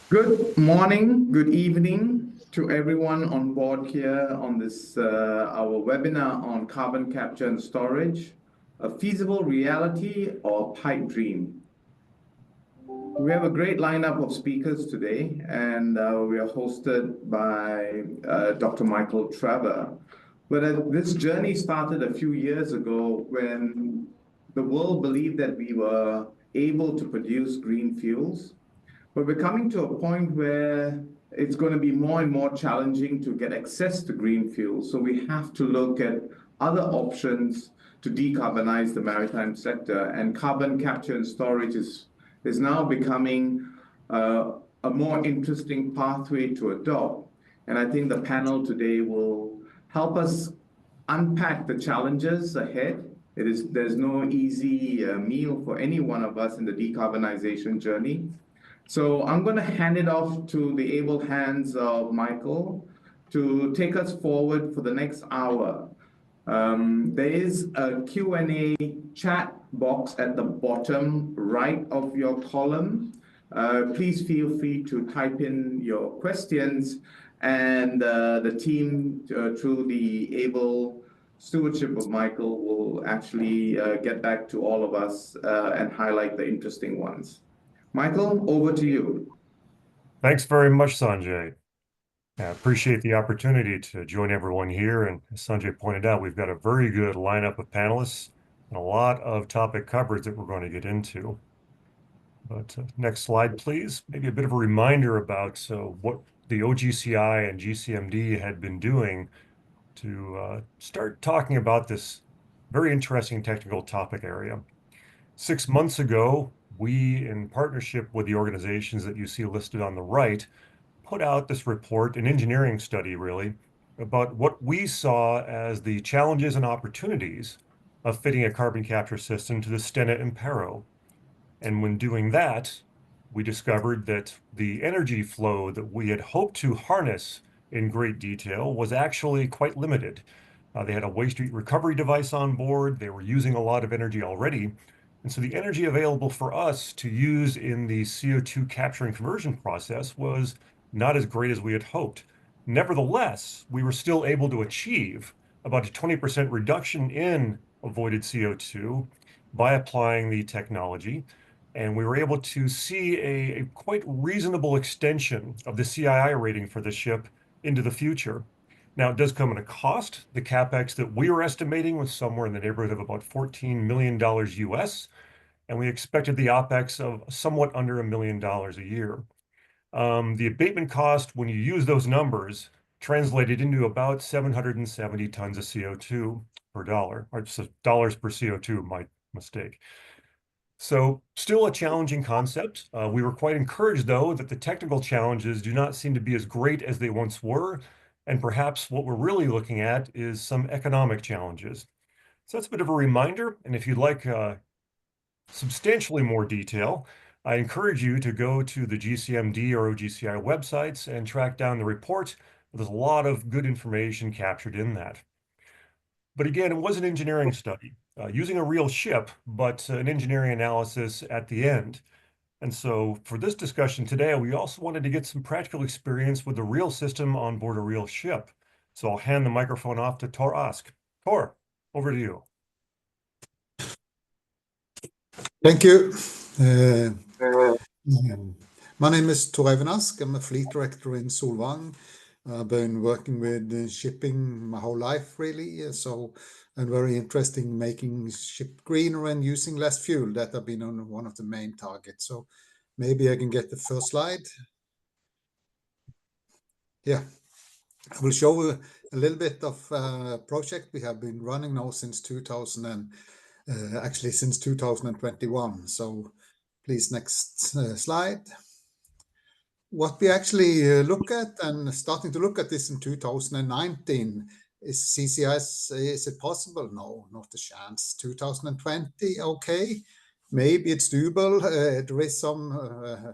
Good morning, good evening to everyone on board here on this our webinar on carbon capture and storage, a feasible reality or pipe dream. We have a great lineup of speakers today, and we are hosted by Dr. Michael Trevor. But this journey started a few years ago when the world believed that we were able to produce green fuels. But we're coming to a point where it's going to be more and more challenging to get access to green fuels. So we have to look at other options to decarbonize the maritime sector. And carbon capture and storage is now becoming a more interesting pathway to adopt. And I think the panel today will help us unpack the challenges ahead. There's no easy meal for any one of us in the decarbonization journey. So I'm going to hand it off to the able hands of Michael to take us forward for the next hour. There is a Q&A chat box at the bottom right of your column. Please feel free to type in your questions, and the team, through the able stewardship of Michael, will actually get back to all of us and highlight the interesting ones. Michael, over to you. Thanks very much, Sanjay. I appreciate the opportunity to join everyone here. And as Sanjay pointed out, we've got a very good lineup of panelists and a lot of topic coverage that we're going to get into. But next slide, please. Maybe a bit of a reminder about what the OGCI and GCMD had been doing to start talking about this very interesting technical topic area. 6 months ago, we, in partnership with the organizations that you see listed on the right, put out this report, an engineering study really, about what we saw as the challenges and opportunities of fitting a carbon capture system to the Stena Impero. And when doing that, we discovered that the energy flow that we had hoped to harness in great detail was actually quite limited. They had a waste heat recovery device on board. They were using a lot of energy already. And so the energy available for us to use in the CO2 capture and conversion process was not as great as we had hoped. Nevertheless, we were still able to achieve about a 20% reduction in avoided CO2 by applying the technology. And we were able to see a quite reasonable extension of the CII rating for the ship into the future. Now, it does come at a cost. The CapEx that we were estimating was somewhere in the neighborhood of about $14 million US, and we expected the OpEx of somewhat under $1 million a year. The abatement cost, when you use those numbers, translated into about 770 tons of CO2 per dollar, or dollars per CO2, my mistake. So still a challenging concept. We were quite encouraged, though, that the technical challenges do not seem to be as great as they once were. And perhaps what we're really looking at is some economic challenges. So that's a bit of a reminder. And if you'd like substantially more detail, I encourage you to go to the GCMD or OGCI websites and track down the report. There's a lot of good information captured in that. But again, it was an engineering study using a real ship, but an engineering analysis at the end. And so for this discussion today, we also wanted to get some practical experience with the real system on board a real ship. So I'll hand the microphone off to Tor Ask. Tor, over to you. Thank you. My name is Tor Ask. I'm a fleet director in Solvang. I've been working with shipping my whole life, really. So I'm very interested in making ship greener and using less fuel. That have been on one of the main targets. So maybe I can get the first slide. Yeah, I will show a little bit of a project we have been running now since 2021. So please, next slide. What we actually look at, and starting to look at this in 2019, is CCS. Is it possible? No, not a chance. 2020, okay, maybe it's doable. There is some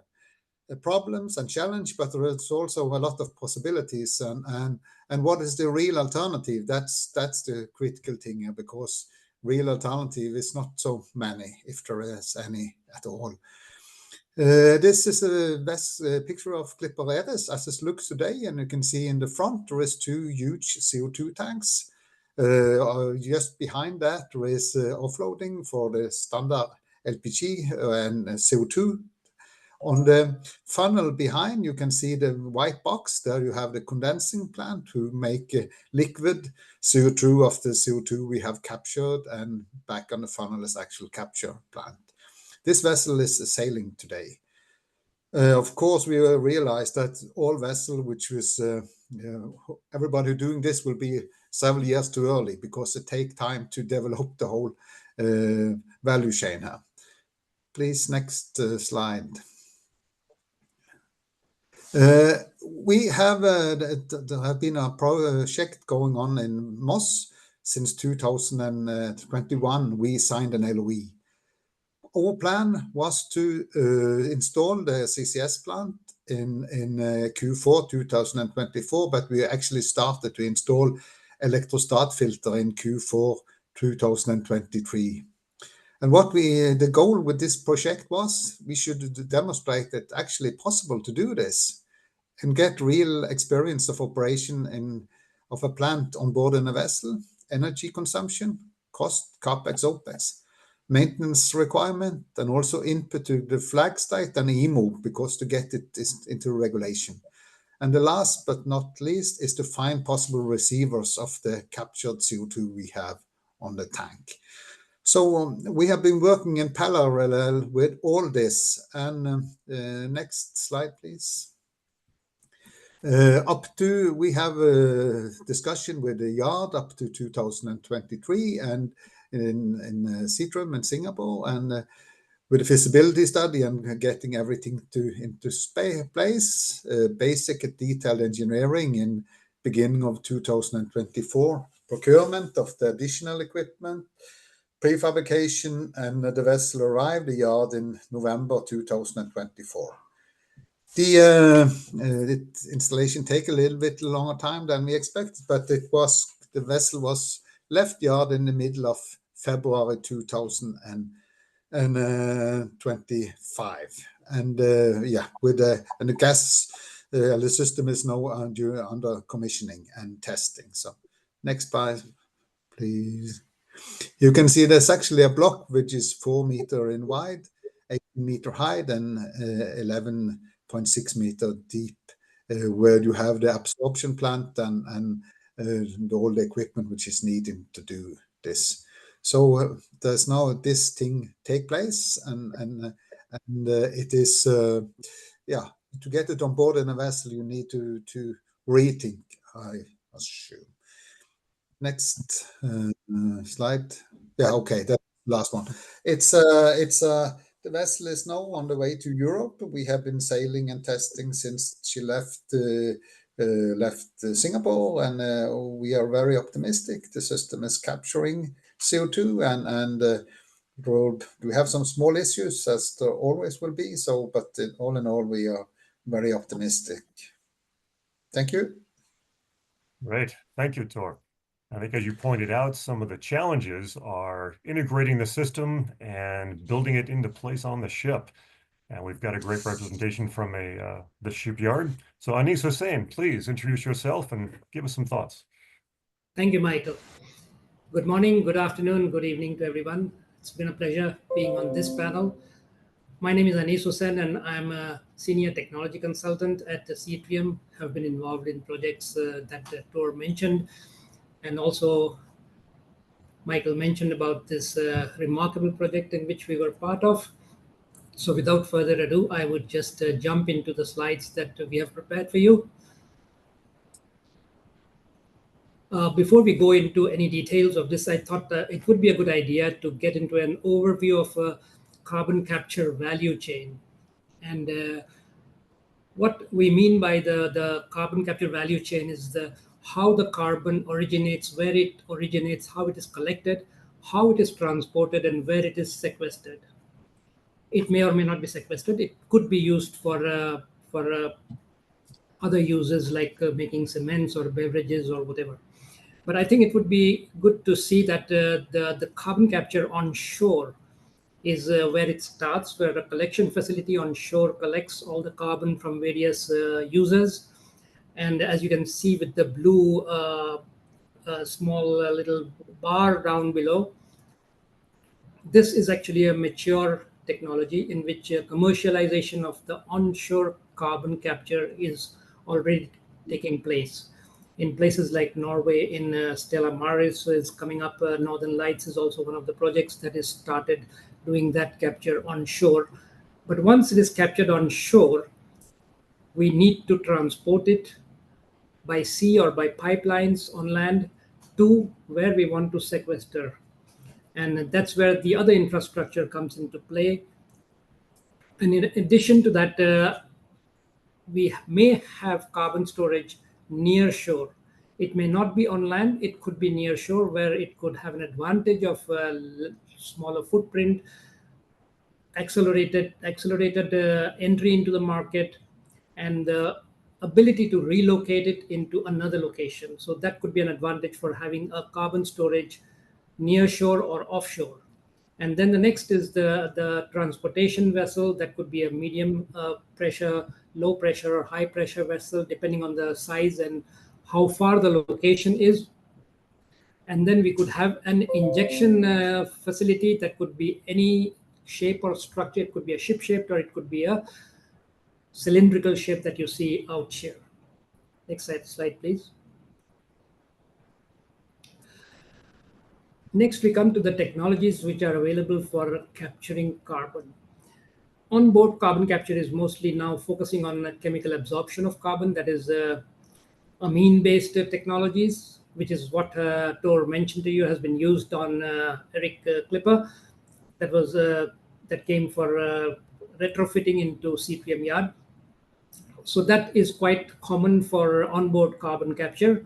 problems and challenge, but there is also a lot of possibilities. And what is the real alternative? That's the critical thing here, because real alternative is not so many, if there is any at all. This is a best picture of Clipper Ares as it looks today, and you can see in the front there is two huge CO2 tanks. Just behind that there is offloading for the standard LPG and CO2. On the funnel behind, you can see the white box. There you have the condensing plant to make liquid CO2 of the CO2 we have captured, and back on the funnel is actual capture plant. This vessel is sailing today. Of course, we realized that all vessel, which was everybody doing this will be several years too early, because it takes time to develop the whole value chain here. Please, next slide. We have there have been a project going on in Moss since 2021. We signed an LOE. Our plan was to install the CCS plant in Q4 2024, but we actually started to install electrostat filter in Q4 2023. And what the goal with this project was, we should demonstrate that actually possible to do this and get real experience of operation of a plant on board in a vessel, energy consumption, cost, capex, opex, maintenance requirement, and also input to the flag state and EMO, because to get it into regulation. And the last but not least is to find possible receivers of the captured CO2 we have on the tank. So we have been working in parallel with all this. And next slide, please. We have a discussion with the yard up to 2023, and in Seatrim in Singapore, and with a feasibility study and getting everything into place, basic detailed engineering in beginning of 2024, procurement of the additional equipment, prefabrication, and the vessel arrived the yard in November 2024. The installation take a little bit longer time than we expected, but the vessel was left yard in the middle of February 2025, and the gas the system is now under commissioning and testing. So next slide, please. You can see there's actually a block which is 4 meters in wide, 8 meter high, and 11.6 meter deep, where you have the absorption plant and all the equipment which is needed to do this. So there's now this thing take place, and it is to get it on board in a vessel, you need to rethink, I assume. Next slide. Yeah, okay, that's the last one. The vessel is now on the way to Europe. We have been sailing and testing since she left Singapore, and we are very optimistic. The system is capturing CO2, and we have some small issues, as there always will be. So, but all in all, we are very optimistic. Thank you. Great, thank you, Tor. I think, as you pointed out, some of the challenges are integrating the system and building it into place on the ship. And we've got a great representation from the shipyard. So Anis Hussain, please introduce yourself and give us some thoughts. Thank you, Michael. Good morning, good afternoon, good evening to everyone. It's been a pleasure being on this panel. My name is Anis Hussain, and I'm a senior technology consultant at the Seatrim. Have been involved in projects that Tor mentioned. And also, Michael mentioned about this remarkable project in which we were part of. So without further ado, I would just jump into the slides that we have prepared for you. Before we go into any details of this, I thought it would be a good idea to get into an overview of carbon capture value chain. And what we mean by the carbon capture value chain is how the carbon originates, where it originates, how it is collected, how it is transported, and where it is sequestered. It may or may not be sequestered. It could be used for other uses like making cements or beverages or whatever. But I think it would be good to see that the carbon capture on shore is where it starts, where a collection facility on shore collects all the carbon from various users. And as you can see with the blue small little bar down below, this is actually a mature technology in which commercialization of the onshore carbon capture is already taking place. In places like Norway, in Stella Maris is coming up. Northern Lights is also one of the projects that is started doing that capture onshore. But once it is captured onshore, we need to transport it by sea or by pipelines on land to where we want to sequester. And that's where the other infrastructure comes into play. And in addition to that, we may have carbon storage near shore. It may not be on land, it could be near shore, where it could have an advantage of smaller footprint, accelerated entry into the market, and the ability to relocate it into another location. So that could be an advantage for having a carbon storage near shore or offshore. And then the next is the transportation vessel. That could be a medium pressure, low pressure, or high pressure vessel, depending on the size and how far the location is. And then we could have an injection facility that could be any shape or structure. It could be a ship shaped, or it could be a cylindrical shape that you see out here. Next slide, please. Next, we come to the technologies which are available for capturing carbon. Onboard carbon capture is mostly now focusing on chemical absorption of carbon. That is amine-based technologies, which is what Tor mentioned to you has been used on Eric Clipper. That came for retrofitting into CPM yard. So that is quite common for onboard carbon capture.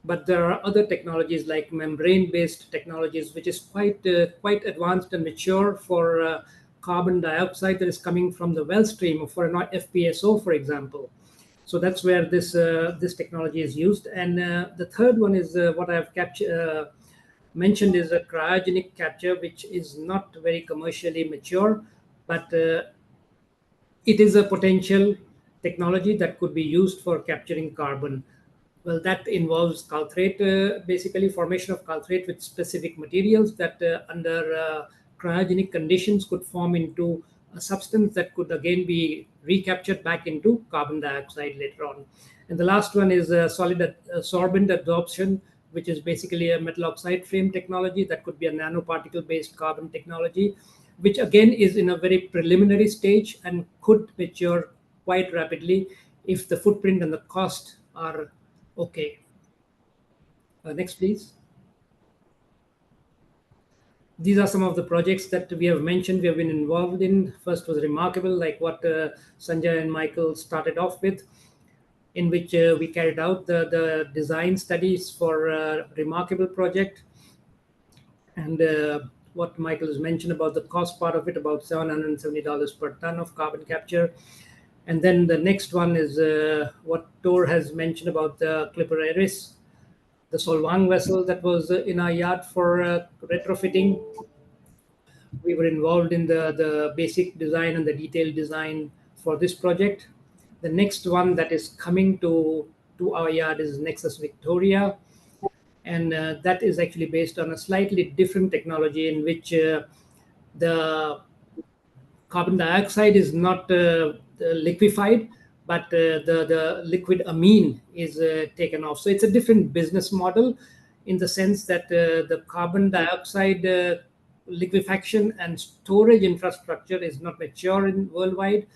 But there are other technologies like membrane-based technologies, which is quite advanced and mature for carbon dioxide that is coming from the well stream, for an FPSO, for example. So that's where this technology is used. And the third one is what I have mentioned is a cryogenic capture, which is not very commercially mature, but it is a potential technology that could be used for capturing carbon. Well, that involves calthrate, basically formation of calthrate with specific materials that under cryogenic conditions could form into a substance that could again be recaptured back into carbon dioxide later on. And the last one is solid sorbent adsorption, which is basically a metal oxide frame technology that could be a nanoparticle-based carbon technology, which again is in a very preliminary stage and could mature quite rapidly if the footprint and the cost are okay. Next, please. These are some of the projects that we have mentioned, we have been involved in. First was Remarkable, like what Sanjay and Michael started off with, in which we carried out the design studies for Remarkable project. And what Michael has mentioned about the cost part of it, about $770 per ton of carbon capture. And then the next one is what Tor has mentioned about the Clipper Eris, the Solvang vessel that was in our yard for retrofitting. We were involved in the basic design and the detailed design for this project. The next one that is coming to our yard is Nexus Victoria. And that is actually based on a slightly different technology in which the carbon dioxide is not liquefied, but the liquid amine is taken off. So it's a different business model in the sense that the carbon dioxide liquefaction and storage infrastructure is not mature worldwide.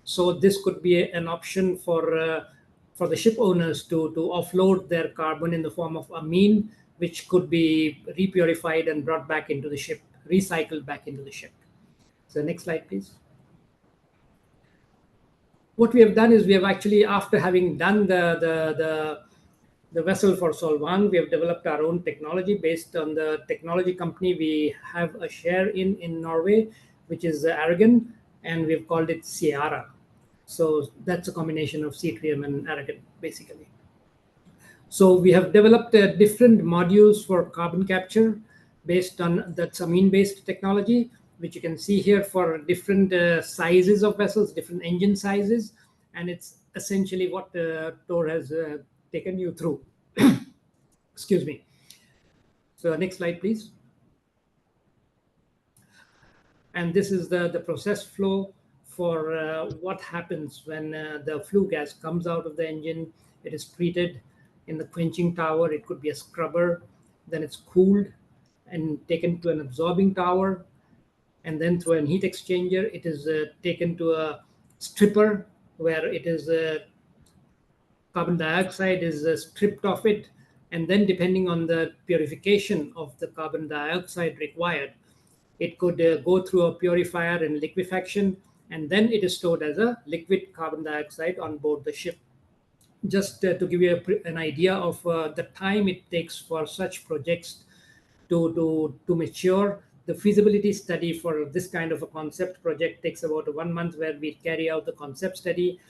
So this could be an option for the ship owners to offload their carbon in the form of amine, which could be repurified and brought back into the ship, recycled back into the ship. So next slide, please. What we have done is we have actually, after having done the vessel for Solvang, we have developed our own technology based on the technology company we have a share in Norway, which is Aragon, and we've called it Sierra. So that's a combination of Cetrium and Aragon, basically. So we have developed different modules for carbon capture based on that amine-based technology. which you can see here for different sizes of vessels, different engine sizes, and it's essentially what Tor has taken you through. Excuse me. So next slide, please. And this is the process flow for what happens when the flue gas comes out of the engine. It is treated in the quenching tower. It could be a scrubber. Then it's cooled and taken to an absorbing tower. And then through an heat exchanger, it is taken to a stripper where it is carbon dioxide is stripped off it. And then depending on the purification of the carbon dioxide required, it could go through a purifier and liquefaction, and then it is stored as a liquid carbon dioxide on board the ship. Just to give you an idea of the time it takes for such projects to mature, the feasibility study for this kind of a concept project takes about 1 month, where we carry out the concept study.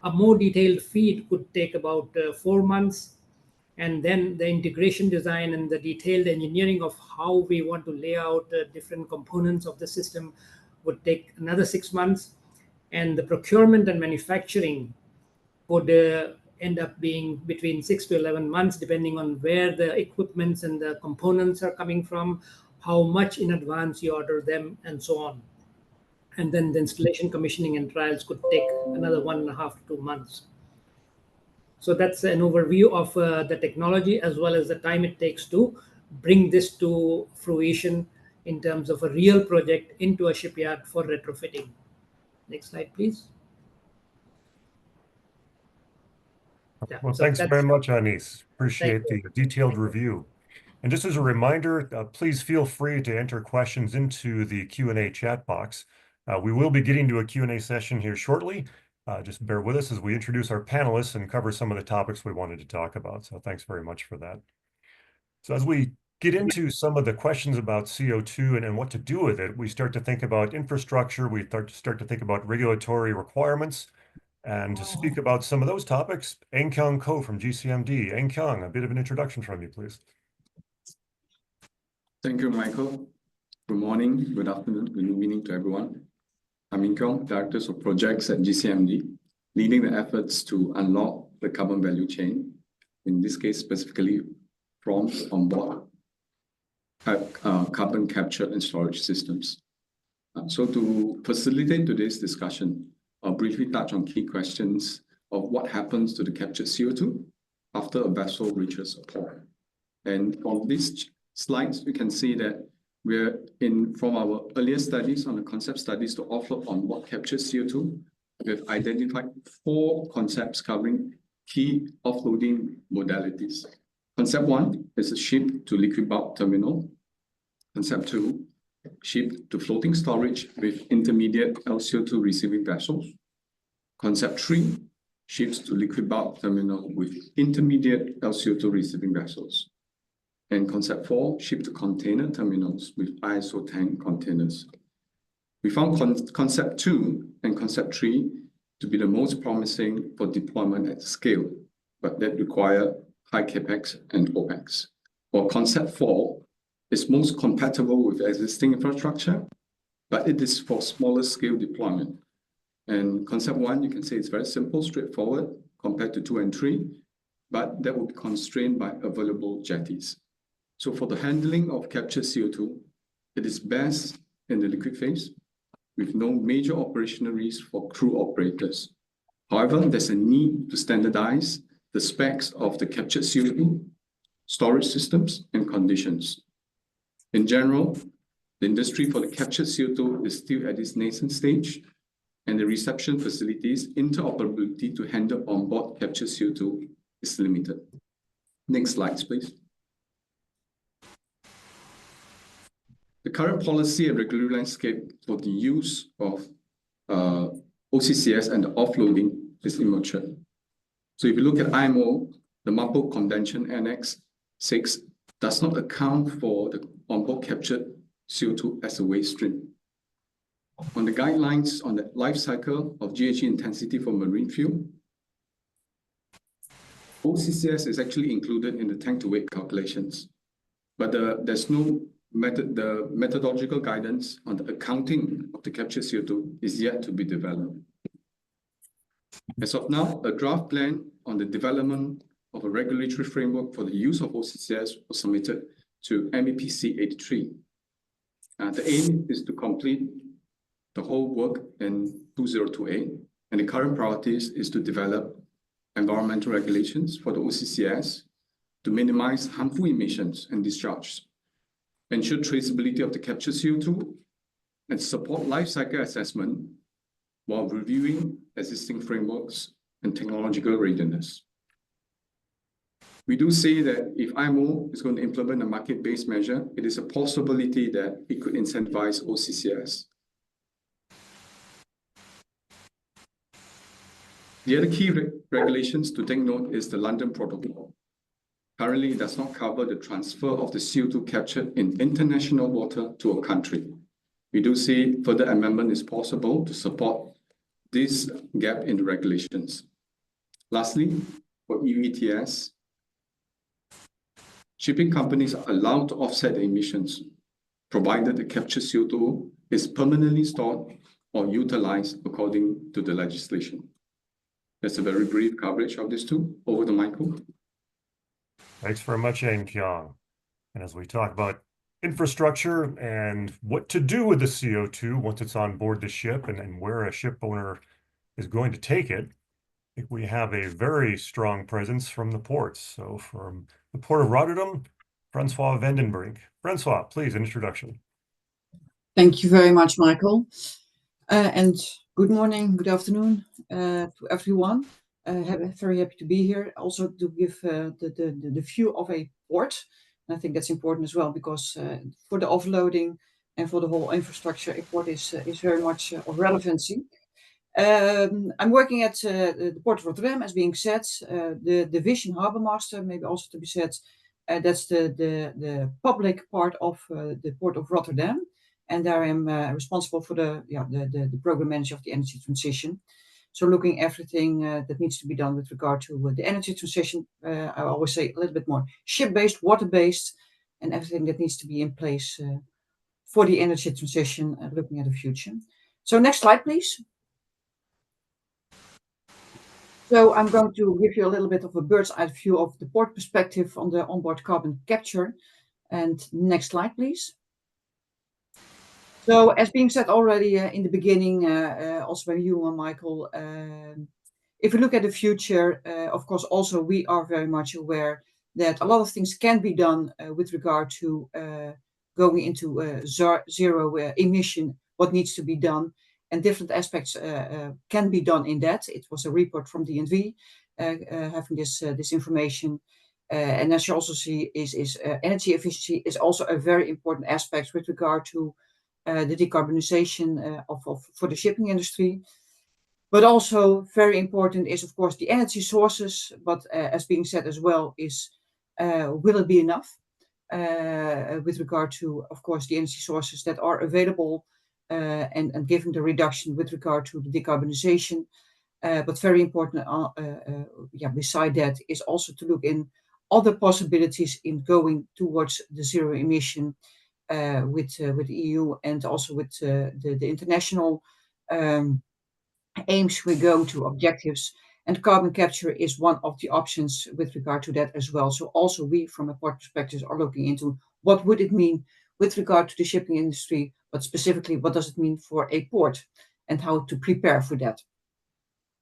A more detailed feed could take about 4 months. And then the integration design and the detailed engineering of how we want to lay out different components of the system would take another 6 months. And the procurement and manufacturing would end up being between 6 to 11 months, depending on where the equipments and the components are coming from, how much in advance you order them, and so on. And then the installation, commissioning, and trials could take another 1.5 to 2 months. So that's an overview of the technology, as well as the time it takes to bring this to fruition in terms of a real project into a shipyard for retrofitting. Next slide, please. Yeah, well, so thanks very much, Anis. Appreciate the detailed review. And just as a reminder, please feel free to enter questions into the Q&A chat box. We will be getting to a Q&A session here shortly. Just bear with us as we introduce our panelists and cover some of the topics we wanted to talk about. So thanks very much for that. So as we get into some of the questions about CO2 and what to do with it, we start to think about infrastructure. We start to think about regulatory requirements. And to speak about some of those topics, Eng Kyung Ko from GCMD. Eng Kyung, a bit of an introduction from you, please. Thank you, Michael. Good morning, good afternoon, good evening to everyone. I'm Eng Kyung, Director of Projects at GCMD, leading the efforts to unlock the carbon value chain, in this case specifically from onboard carbon capture and storage systems. So to facilitate today's discussion, I'll briefly touch on key questions of what happens to the captured CO2 after a vessel reaches a port. And on these slides, we can see that we're from our earlier studies on the concept studies to offload onboard captured CO2, we've identified 4 concepts covering key offloading modalities. Concept 1 is a ship to liquid bulk terminal. Concept 2, ship to floating storage with intermediate LCO2 receiving vessels. Concept 3, ships to liquid bulk terminal with intermediate LCO2 receiving vessels. And concept 4, ship to container terminals with ISO tank containers. We found concept 2 and concept 3 to be the most promising for deployment at scale, but that require high capex and opex. While concept 4 is most compatible with existing infrastructure, but it is for smaller scale deployment. And concept 1, you can say it's very simple, straightforward compared to 2 and 3, but that will be constrained by available jetties. So for the handling of captured CO2, it is best in the liquid phase with no major operational risk for crew operators. However, there's a need to standardize the specs of the captured CO2, storage systems, and conditions. In general, the industry for the captured CO2 is still at its nascent stage, and the reception facilities' interoperability to handle onboard captured CO2 is limited. Next slides, please. The current policy and regulatory landscape for the use of OCCS and the offloading is immature. So if you look at IMO, the MARPOL Convention Annex 6 does not account for the onboard captured CO2 as a waste stream. On the guidelines on the life cycle of GHG intensity for marine fuel, OCCS is actually included in the tank-to-weight calculations, but there's no the methodological guidance on the accounting of the captured CO2 is yet to be developed. As of now, a draft plan on the development of a regulatory framework for the use of OCCS was submitted to MEPC 83. The aim is to complete the whole work in 2028, and the current priorities is to develop environmental regulations for the OCCS to minimize harmful emissions and discharge, ensure traceability of the captured CO2, and support life cycle assessment while reviewing existing frameworks and technological readiness. We do say that if IMO is going to implement a market-based measure, it is a possibility that it could incentivize OCCS. The other key regulations to take note is the London Protocol. Currently, it does not cover the transfer of the CO2 captured in international water to a country. We do see further amendment is possible to support this gap in the regulations. Lastly, for EU ETS, shipping companies are allowed to offset the emissions, provided the captured CO2 is permanently stored or utilized according to the legislation. That's a very brief coverage of this too. Over to Michael. Thanks very much, Anh Kiong. And as we talk about infrastructure and what to do with the CO2 once it's on board the ship and where a ship owner is going to take it, I think we have a very strong presence from the ports. So from the Port of Rotterdam, Francois Vandenbrink. Francois, please, an introduction. Thank you very much, Michael. And good morning, good afternoon to everyone. Very happy to be here. Also to give the view of a port. And I think that's important as well because for the offloading and for the whole infrastructure, a port is very much of relevancy. I'm working at the Port of Rotterdam, as being said, the division Harbour Master, maybe also to be said, that's the public part of the Port of Rotterdam. And there I'm responsible for the program manager of the energy transition. So looking everything that needs to be done with regard to the energy transition, I always say a little bit more ship-based, water-based, and everything that needs to be in place for the energy transition, looking at the future. So next slide, please. So I'm going to give you a little bit of a bird's eye view of the port perspective on the onboard carbon capture. And next slide, please. So as being said already in the beginning, also by you, Michael, if we look at the future, of course, also we are very much aware that a lot of things can be done with regard to going into zero emission, what needs to be done, and different aspects can be done in that. It was a report from DNV having this information. And as you also see, is energy efficiency is also a very important aspect with regard to the decarbonization for the shipping industry. But also very important is, of course, the energy sources. But as being said as well is, will it be enough with regard to, of course, the energy sources that are available and given the reduction with regard to the decarbonization. But very important, beside that is also to look in other possibilities in going towards the zero emission with the EU and also with the international aims we go to objectives. And carbon capture is one of the options with regard to that as well. So also we, from a port perspective, are looking into what would it mean with regard to the shipping industry, but specifically what does it mean for a port and how to prepare for that.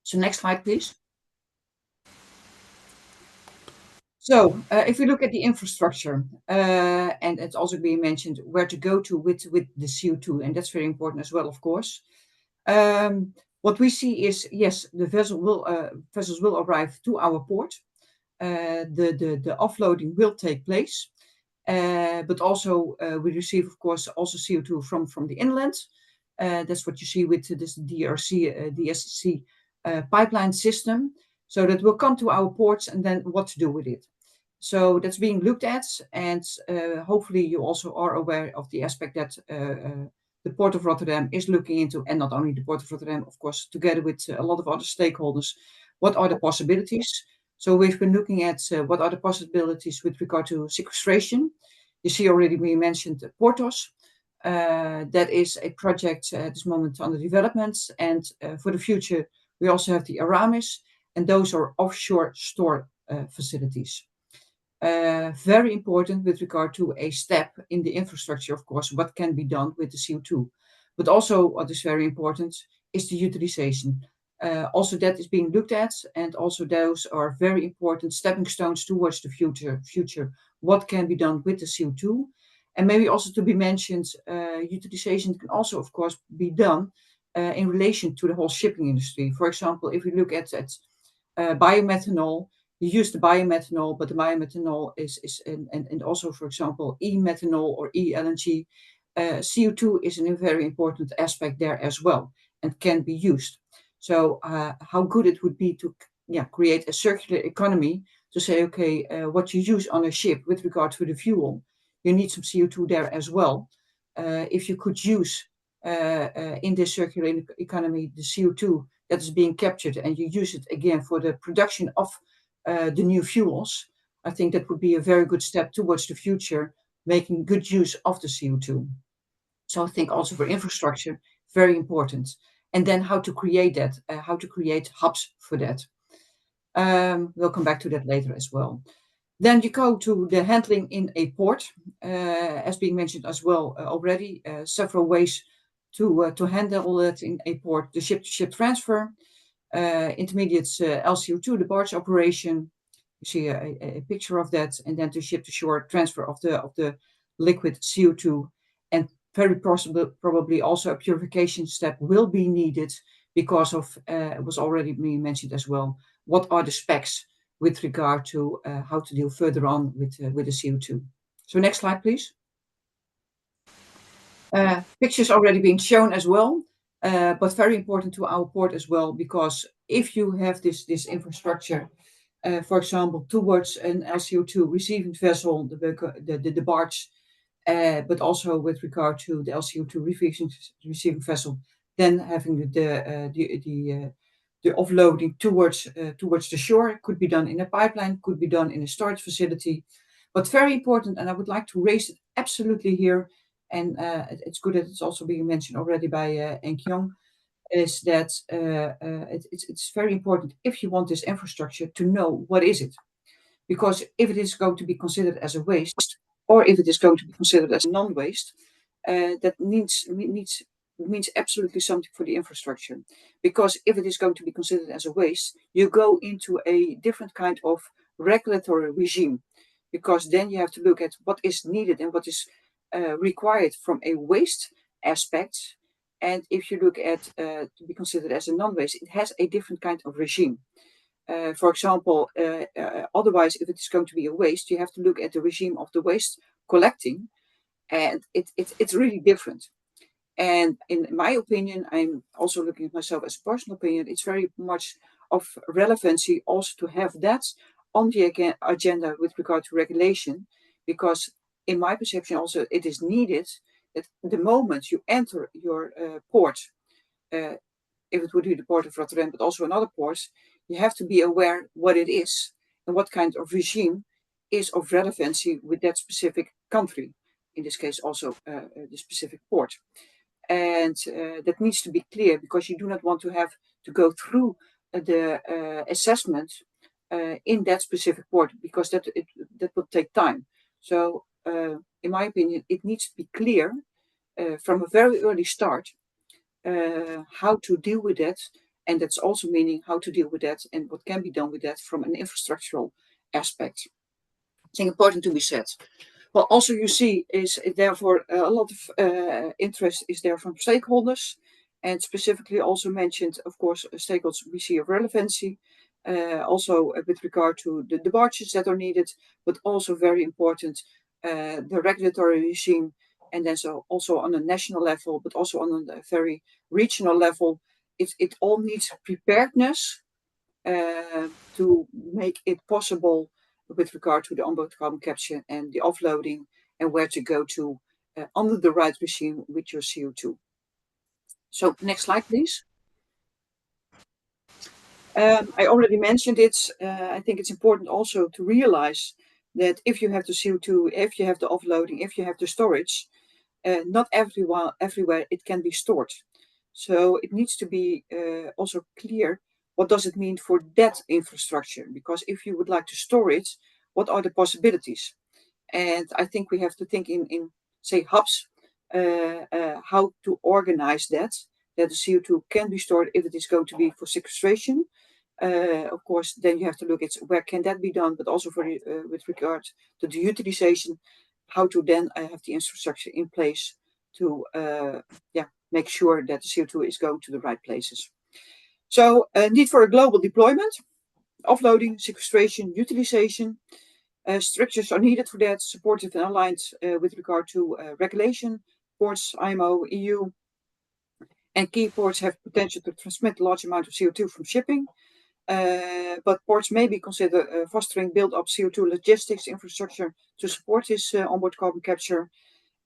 So next slide, please. So if we look at the infrastructure, and it's also being mentioned where to go to with the CO2, and that's very important as well, of course. What we see is, yes, the vessels will arrive to our port. The offloading will take place, but also we receive, of course, also CO2 from the inland. That's what you see with this DSC pipeline system. So that will come to our ports, and then what to do with it. So that's being looked at, and hopefully you also are aware of the aspect that the Port of Rotterdam is looking into, and not only the Port of Rotterdam, of course, together with a lot of other stakeholders, what are the possibilities. So we've been looking at what are the possibilities with regard to sequestration. You see already we mentioned Portos. That is a project at this moment under development, and for the future we also have the Aramis, and those are offshore store facilities. Very important with regard to a step in the infrastructure, of course, what can be done with the CO2. But also what is very important is the utilization. Also that is being looked at, and also those are very important stepping stones towards the future. What can be done with the CO2? And maybe also to be mentioned, utilization can also, of course, be done in relation to the whole shipping industry. For example, if we look at biomethanol, you use the biomethanol, but the biomethanol is and also, for example, e-methanol or e-LNG, CO2 is a very important aspect there as well and can be used. So how good it would be to create a circular economy to say, okay, what you use on a ship with regard to the fuel, you need some CO2 there as well. If you could use in this circular economy the CO2 that is being captured and you use it again for the production of the new fuels, I think that would be a very good step towards the future, making good use of the CO2. So I think also for infrastructure, very important. And then how to create that, how to create hubs for that. We'll come back to that later as well. Then you go to the handling in a port, as being mentioned as well already, several ways to handle it in a port, the ship-to-ship transfer, intermediates LCO2, the barge operation. You see a picture of that, and then to ship-to-shore transfer of the liquid CO2, and very probably also a purification step will be needed because of, it was already being mentioned as well, what are the specs with regard to how to deal further on with the CO2. So next slide, please. Pictures already being shown as well, but very important to our port as well, because if you have this infrastructure, for example, towards an LCO2 receiving vessel, the barge, but also with regard to the LCO2 receiving vessel, then having the offloading towards the shore, could be done in a pipeline, could be done in a storage facility. But very important, and I would like to raise it absolutely here, and it's good that it's also being mentioned already by Enkyong, is that it's very important if you want this infrastructure to know what is it. Because if it is going to be considered as a waste, or if it is going to be considered as a non-waste, that means absolutely something for the infrastructure. Because if it is going to be considered as a waste, you go into a different kind of regulatory regime. Because then you have to look at what is needed and what is required from a waste aspect. And if you look at to be considered as a non-waste, it has a different kind of regime. For example, otherwise, if it is going to be a waste, you have to look at the regime of the waste collecting, and it's really different. And in my opinion, I'm also looking at myself as a personal opinion, it's very much of relevancy also to have that on the agenda with regard to regulation, because in my perception also it is needed that the moment you enter your port, if it would be the port of Rotterdam, but also another ports, you have to be aware what it is and what kind of regime is of relevancy with that specific country, in this case also the specific port. And that needs to be clear, because you do not want to have to go through the assessment in that specific port, because that will take time. So in my opinion, it needs to be clear from a very early start how to deal with that. And that's also meaning how to deal with that and what can be done with that from an infrastructural aspect. I think important to be said. Well, also you see is therefore a lot of interest is there from stakeholders, and specifically also mentioned, of course, stakeholders we see of relevancy, also with regard to the barges that are needed, but also very important the regulatory regime, and then so also on a national level, but also on a very regional level. It all needs preparedness to make it possible with regard to the onboard carbon capture and the offloading, and where to go to under the right regime with your CO2. So next slide, please. I already mentioned it. I think it's important also to realize that if you have the CO2, if you have the offloading, if you have the storage, not everywhere it can be stored. So it needs to be also clear, what does it mean for that infrastructure? Because if you would like to store it, what are the possibilities? And I think we have to think in say, hubs, how to organize that the CO2 can be stored if it is going to be for sequestration. Of course, then you have to look at where can that be done, but also for with regard to the utilization, how to then have the infrastructure in place to make sure that the CO2 is going to the right places. So need for a global deployment, offloading, sequestration, utilization. Structures are needed for that, supportive and aligned with regard to regulation, ports, IMO, EU, and key ports have potential to transmit large amount of CO2 from shipping. But ports may be considered fostering build-up CO2 logistics infrastructure to support this onboard carbon capture.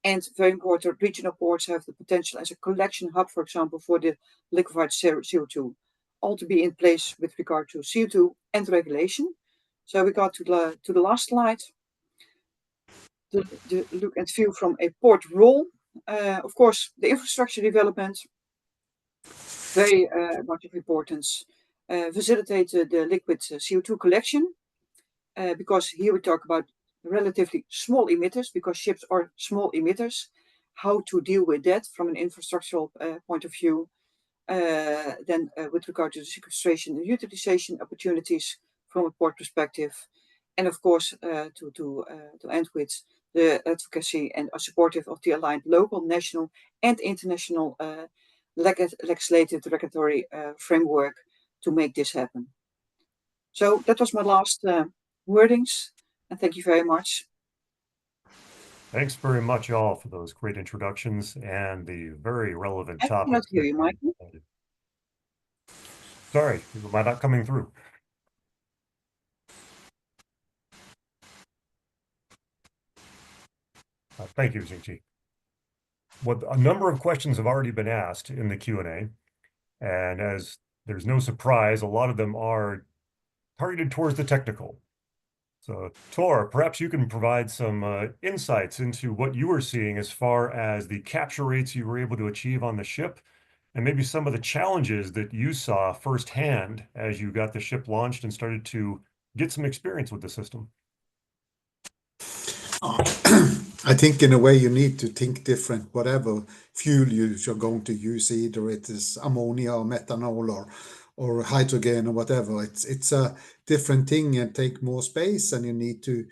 And very important, regional ports have the potential as a collection hub, for example, for the liquefied CO2, all to be in place with regard to CO2 and regulation. So we got to the last slide. The look and view from a port role. Of course, the infrastructure development, very much of importance. Facilitate the liquid CO2 collection, because here we talk about relatively small emitters, because ships are small emitters. How to deal with that from an infrastructural point of view. Then with regard to the sequestration and utilization opportunities from a port perspective. And of course, to end with the advocacy and supportive of the aligned local, national and international legislative regulatory framework to make this happen. So that was my last wordings, and thank you very much. Thanks very much, all, for those great introductions and the very relevant I topics. cannot hear you, Michael. Sorry, am I not coming through? Thank you, Xingqi. Well, a number of questions have already been asked in the Q&A, and as there's no surprise, a lot of them are targeted towards the technical. So, Tor, perhaps you can provide some insights into what you were seeing as far as the capture rates you were able to achieve on the ship, and maybe some of the challenges that you saw firsthand as you got the ship launched and started to get some experience with the system. I think in a way you need to think different, whatever fuel you're going to use, either it is ammonia or methanol or hydrogen or whatever. It's a different thing and take more space, and you need to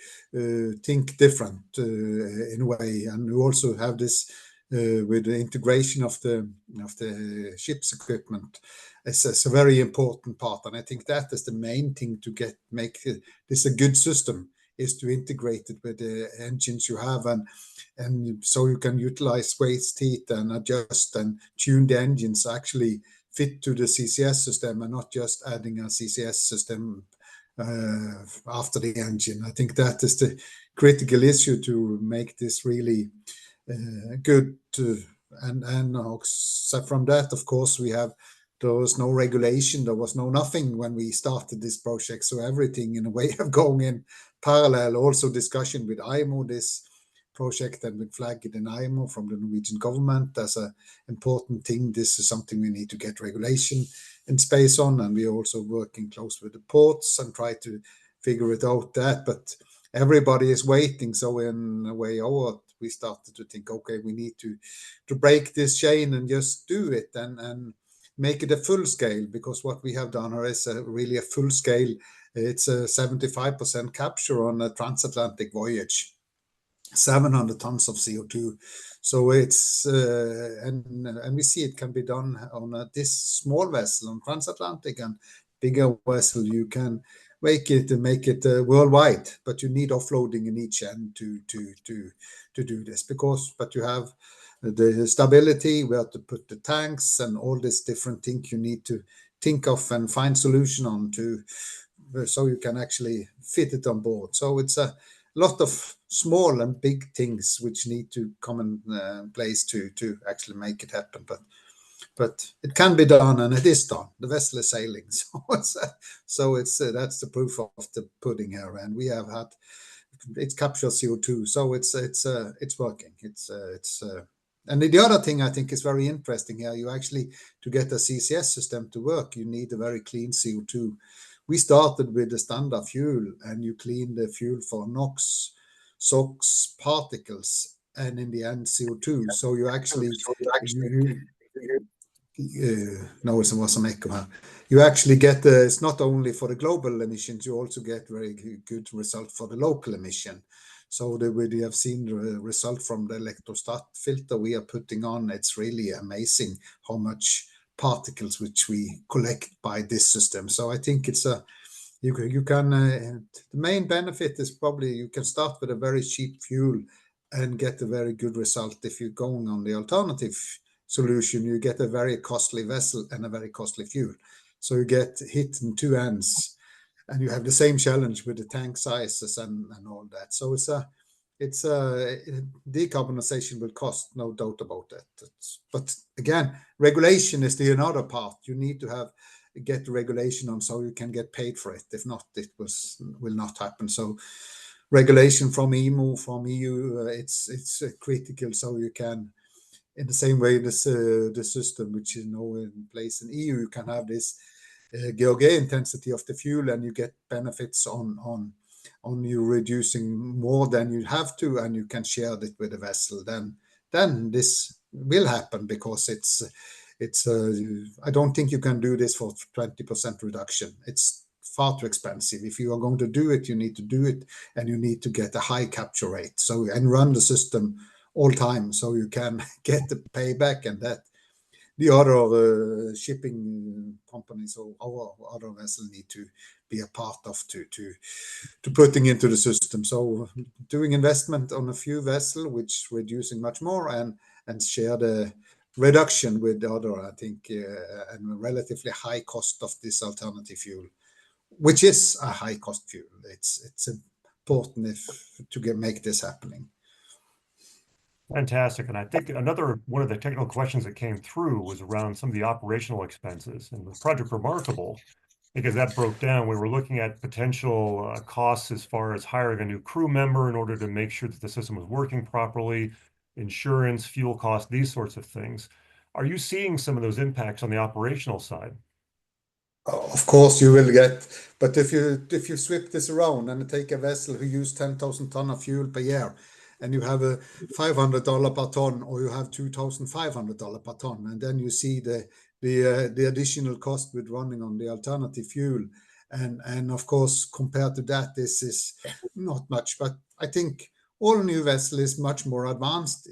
think different in a way. And you also have this with the integration of the ship's equipment. It's a very important part, and I think that is the main thing to make this a good system, is to integrate it with the engines you have, and so you can utilize waste heat and adjust and tune the engines actually fit to the CCS system, and not just adding a CCS system after the engine. I think that is the critical issue to make this really good. And so from that, of course, there was no regulation, there was nothing when we started this project. So everything in a way of going in parallel, also discussion with IMO, this project, and with flag it in IMO from the Norwegian government as an important thing. This is something we need to get regulation in space on, and we're also working close with the ports and try to figure it out that, but everybody is waiting. So in a way, we started to think, okay, we need to break this chain and just do it and make it a full scale, because what we have done here is really a full scale. It's a 75% capture on a transatlantic voyage, 700 tons of CO2. So it's and we see it can be done on this small vessel on transatlantic, and bigger vessel you can make it worldwide, but you need offloading in each end to do this, but you have the stability, where to put the tanks and all these different things you need to think of and find solution on so you can actually fit it on board. So it's a lot of small and big things which need to come in place to actually make it happen. But it can be done, and it is done. The vessel is sailing, so it's that's the proof of the pudding here. And we have had it captures CO2, so it's working. And the other thing I think is very interesting here, you actually, to get a CCS system to work, you need a very clean CO2. We started with the standard fuel, and you clean the fuel for NOx, SOx, particles, and in the end CO2. So you actually, no, it was some echo here. You actually get it's not only for the global emissions, you also get very good result for the local emission. So we have seen the result from the electrostat filter we are putting on. It's really amazing how much particles which we collect by this system. So I think it's you can the main benefit is probably you can start with a very cheap fuel and get a very good result. If you're going on the alternative solution, you get a very costly vessel and a very costly fuel. So you get hit in two ends, and you have the same challenge with the tank sizes and all that. So it's decarbonization will cost, no doubt about that. But again, regulation is the another part. You need to get the regulation on so you can get paid for it. If not, it will not happen. So regulation from EMO, from EU, it's critical, so you can, in the same way this the system which is now in place in EU, you can have this GOG intensity of the fuel, and you get benefits on you reducing more than you have to, and you can share it with the vessel. Then this will happen, because it's I don't think you can do this for 20% reduction. It's far too expensive. If you are going to do it, you need to do it, and you need to get a high capture rate. So, and run the system all time, so you can get the payback, and that the other shipping companies or our other vessels need to be a part of to putting into the system. So doing investment on a few vessels, which reducing much more, and share the reduction with the other, I think, and a relatively high cost of this alternative fuel, which is a high cost fuel. It's important to make this happening. Fantastic. And I think one of the technical questions that came through was around some of the operational expenses. And with Project Remarkable, because that broke down, we were looking at potential costs as far as hiring a new crew member in order to make sure that the system was working properly, insurance, fuel costs, these sorts of things. Are you seeing some of those impacts on the operational side? Of course you will get, but if you swip this around and take a vessel who uses 10,000 tons of fuel per year, and you have a $500 per ton, or you have $2,500 per ton, and then you see the additional cost with running on the alternative fuel, and of course compared to that, this is not much. But I think all new vessel is much more advanced.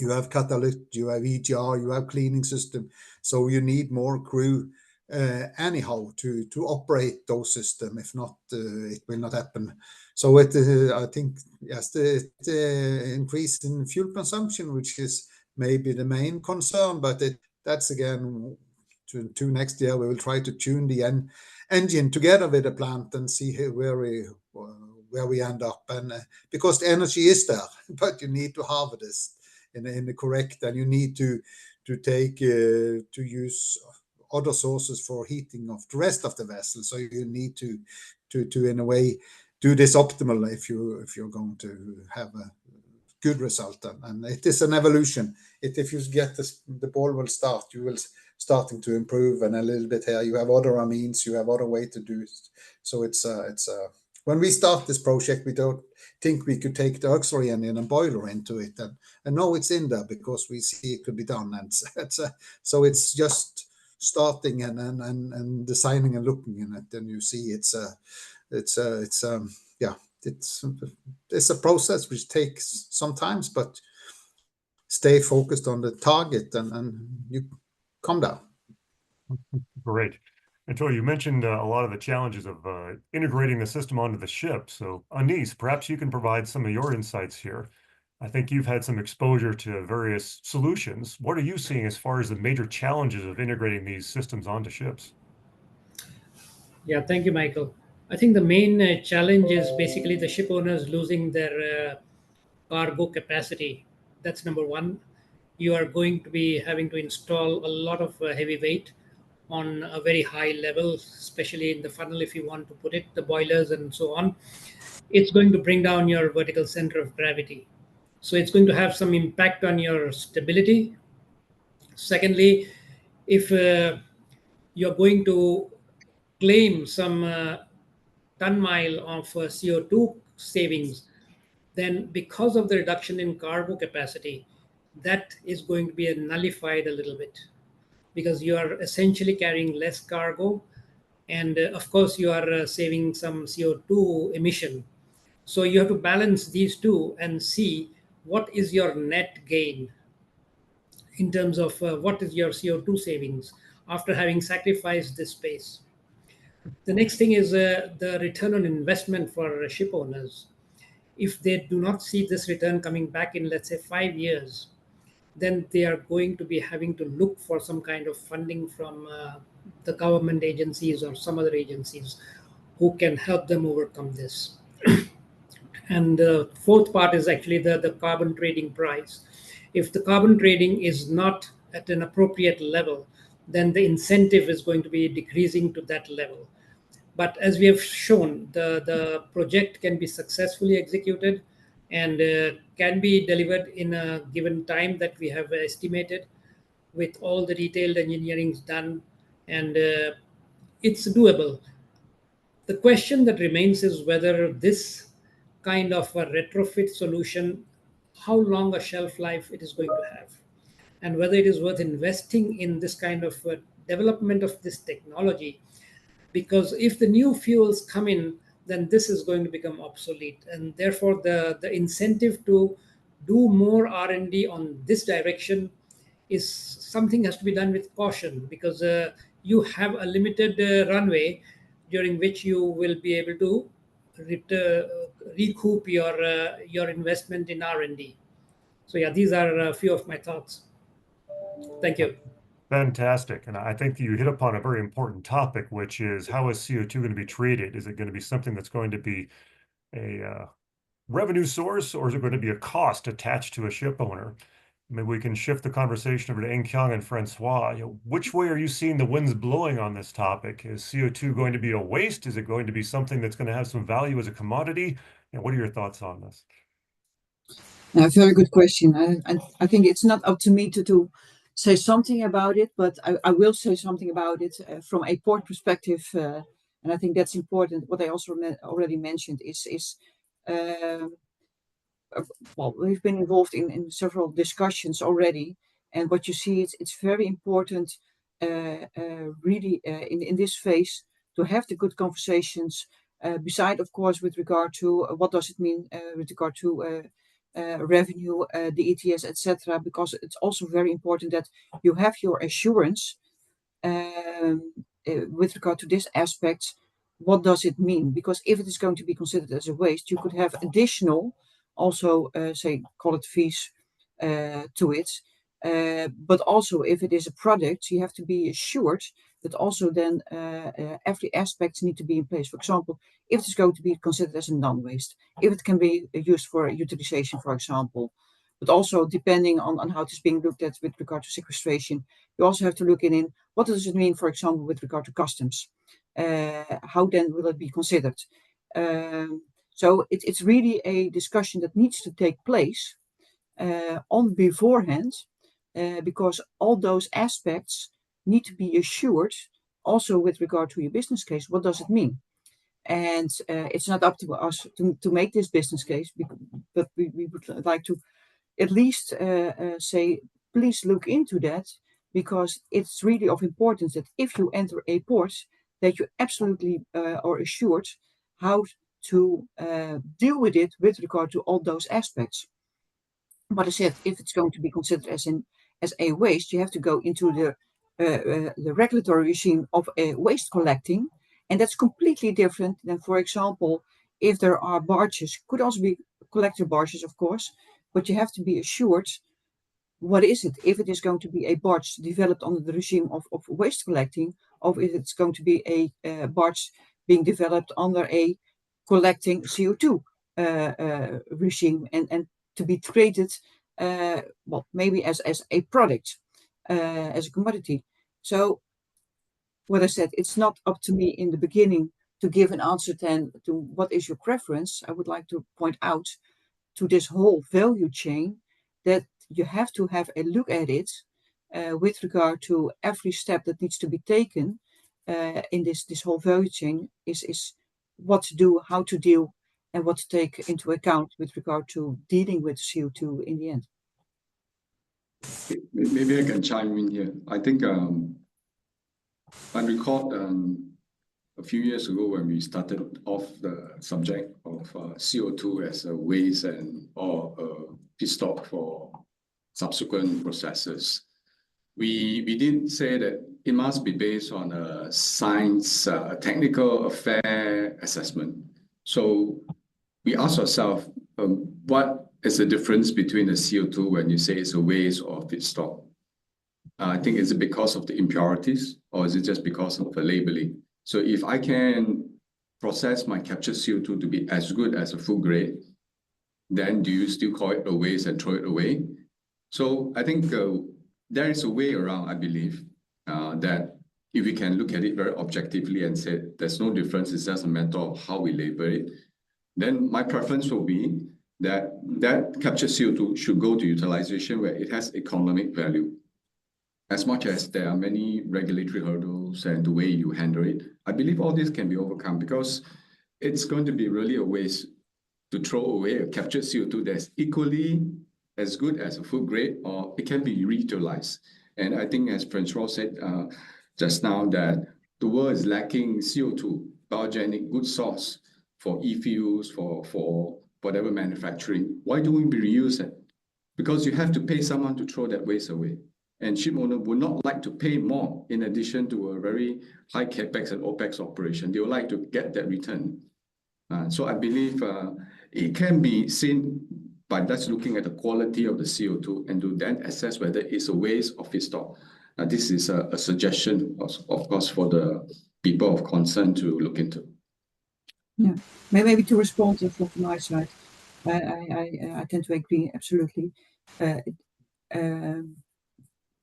You have catalyst, you have EGR, you have cleaning system, so you need more crew anyhow to operate those systems. If not, it will not happen. So I think, yes, the increase in fuel consumption, which is maybe the main concern, but that's again to next year. We will try to tune the engine together with the plant and see where we end up, and because the energy is there, but you need to harvest in the correct, and you need to use other sources for heating of the rest of the vessel. So you need to in a way do this optimal if you're going to have a good result. And it is an evolution. If you get the ball will start, you will starting to improve, and a little bit here you have other amines, you have other way to do it. So it's when we start this project, we don't think we could take the auxiliary engine and boiler into it, and now it's in there because we see it could be done, and so it's just starting and designing and looking in it, and you see it's a process which takes some time, but stay focused on the target and you come down. Great. And Tor, you mentioned a lot of the challenges of integrating the system onto the ship. So Anis, perhaps you can provide some of your insights here. I think you've had some exposure to various solutions. What are you seeing as far as the major challenges of integrating these systems onto ships? Yeah, thank you, Michael. I think the main challenge is basically the ship owners losing their cargo capacity. That's number one. You are going to be having to install a lot of heavy weight on a very high level, especially in the funnel, if you want to put it, the boilers and so on, it's going to bring down your vertical center of gravity. So it's going to have some impact on your stability. Secondly, if you're going to claim some ton mile of CO2 savings, then because of the reduction in cargo capacity, that is going to be nullified a little bit, because you are essentially carrying less cargo, and of course you are saving some CO2 emission. So you have to balance these two and see what is your net gain in terms of what is your CO2 savings after having sacrificed this space. The next thing is the return on investment for ship owners. If they do not see this return coming back in, let's say, 5 years, then they are going to be having to look for some kind of funding from the government agencies or some other agencies who can help them overcome this. And the fourth part is actually the carbon trading price. If the carbon trading is not at an appropriate level, then the incentive is going to be decreasing to that level. But as we have shown, the project can be successfully executed and can be delivered in a given time that we have estimated, with all the detailed engineering done, and it's doable. The question that remains is whether this kind of a retrofit solution, how long a shelf life it is going to have, and whether it is worth investing in this kind of development of this technology. Because if the new fuels come in, then this is going to become obsolete, and therefore the incentive to do more R&D on this direction is something has to be done with caution, because you have a limited runway during which you will be able to recoup your investment in R&D. So yeah, these are a few of my thoughts. Thank you. Fantastic. And I think you hit upon a very important topic, which is how is CO2 going to be treated? Is it going to be something that's going to be a revenue source, or is it going to be a cost attached to a ship owner? Maybe we can shift the conversation over to Eng-Kyung and Francois. Which way are you seeing the winds blowing on this topic? Is CO2 going to be a waste? Is it going to be something that's going to have some value as a commodity? What are your thoughts on this? Very good question. I think it's not up to me to say something about it, but I will say something about it from a port perspective, and I think that's important. What I also already mentioned is well, we've been involved in several discussions already, and what you see it's very important really in this phase to have the good conversations, beside of course with regard to what does it mean with regard to revenue, the ETS, etc., because it's also very important that you have your assurance with regard to this aspect. What does it mean? Because if it is going to be considered as a waste, you could have additional, also say, call it fees to it. But also, if it is a product, you have to be assured that also then every aspect need to be in place. For example, if it is going to be considered as a non-waste, if it can be used for utilization, for example, but also depending on how it is being looked at with regard to sequestration, you also have to look in what does it mean, for example, with regard to customs. How then will it be considered? So it's really a discussion that needs to take place on beforehand, because all those aspects need to be assured also with regard to your business case. What does it mean? And it's not up to us to make this business case, but we would like to at least say, please look into that, because it's really of importance that if you enter a port, that you absolutely are assured how to deal with it with regard to all those aspects. But I said, if it's going to be considered as a waste, you have to go into the regulatory regime of waste collecting, and that's completely different than, for example, if there are barges. Could also be collector barges, of course, but you have to be assured what is it, if it is going to be a barge developed under the regime of waste collecting, or if it's going to be a barge being developed under a collecting CO2 regime, and to be traded well, maybe as a product, as a commodity. So what I said, it's not up to me in the beginning to give an answer then to what is your preference. I would like to point out to this whole value chain that you have to have a look at it with regard to every step that needs to be taken in this whole value chain is what to do, how to deal, and what to take into account with regard to dealing with CO2 in the end. Maybe I can chime in here. I think I recall a few years ago when we started off the subject of CO2 as a waste or a feedstock for subsequent processes. We did say that it must be based on a science, technical, fair assessment. So we asked ourselves, what is the difference between the CO2 when you say it's a waste or a feedstock? I think, is it because of the impurities, or is it just because of the labeling? So if I can process my captured CO2 to be as good as a food grade, then do you still call it a waste and throw it away? So I think there is a way around, I believe, that if we can look at it very objectively and say there's no difference, it's just a matter of how we label it, then my preference will be that captured CO2 should go to utilization where it has economic value. As much as there are many regulatory hurdles and the way you handle it, I believe all this can be overcome, because it's going to be really a waste to throw away a captured CO2 that's equally as good as a food grade, or it can be reutilized. And I think, as Francois said just now, that the world is lacking CO2, biogenic, good source for e-fuels, for whatever manufacturing. Why don't we reuse it? Because you have to pay someone to throw that waste away. And ship owner would not like to pay more in addition to a very high capex and opex operation. They would like to get that return. So I believe it can be seen by just looking at the quality of the CO2 and to then assess whether it's a waste or feedstock. This is a suggestion, of course, for the people of concern to look into. Yeah, maybe to respond from my side, I tend to agree absolutely.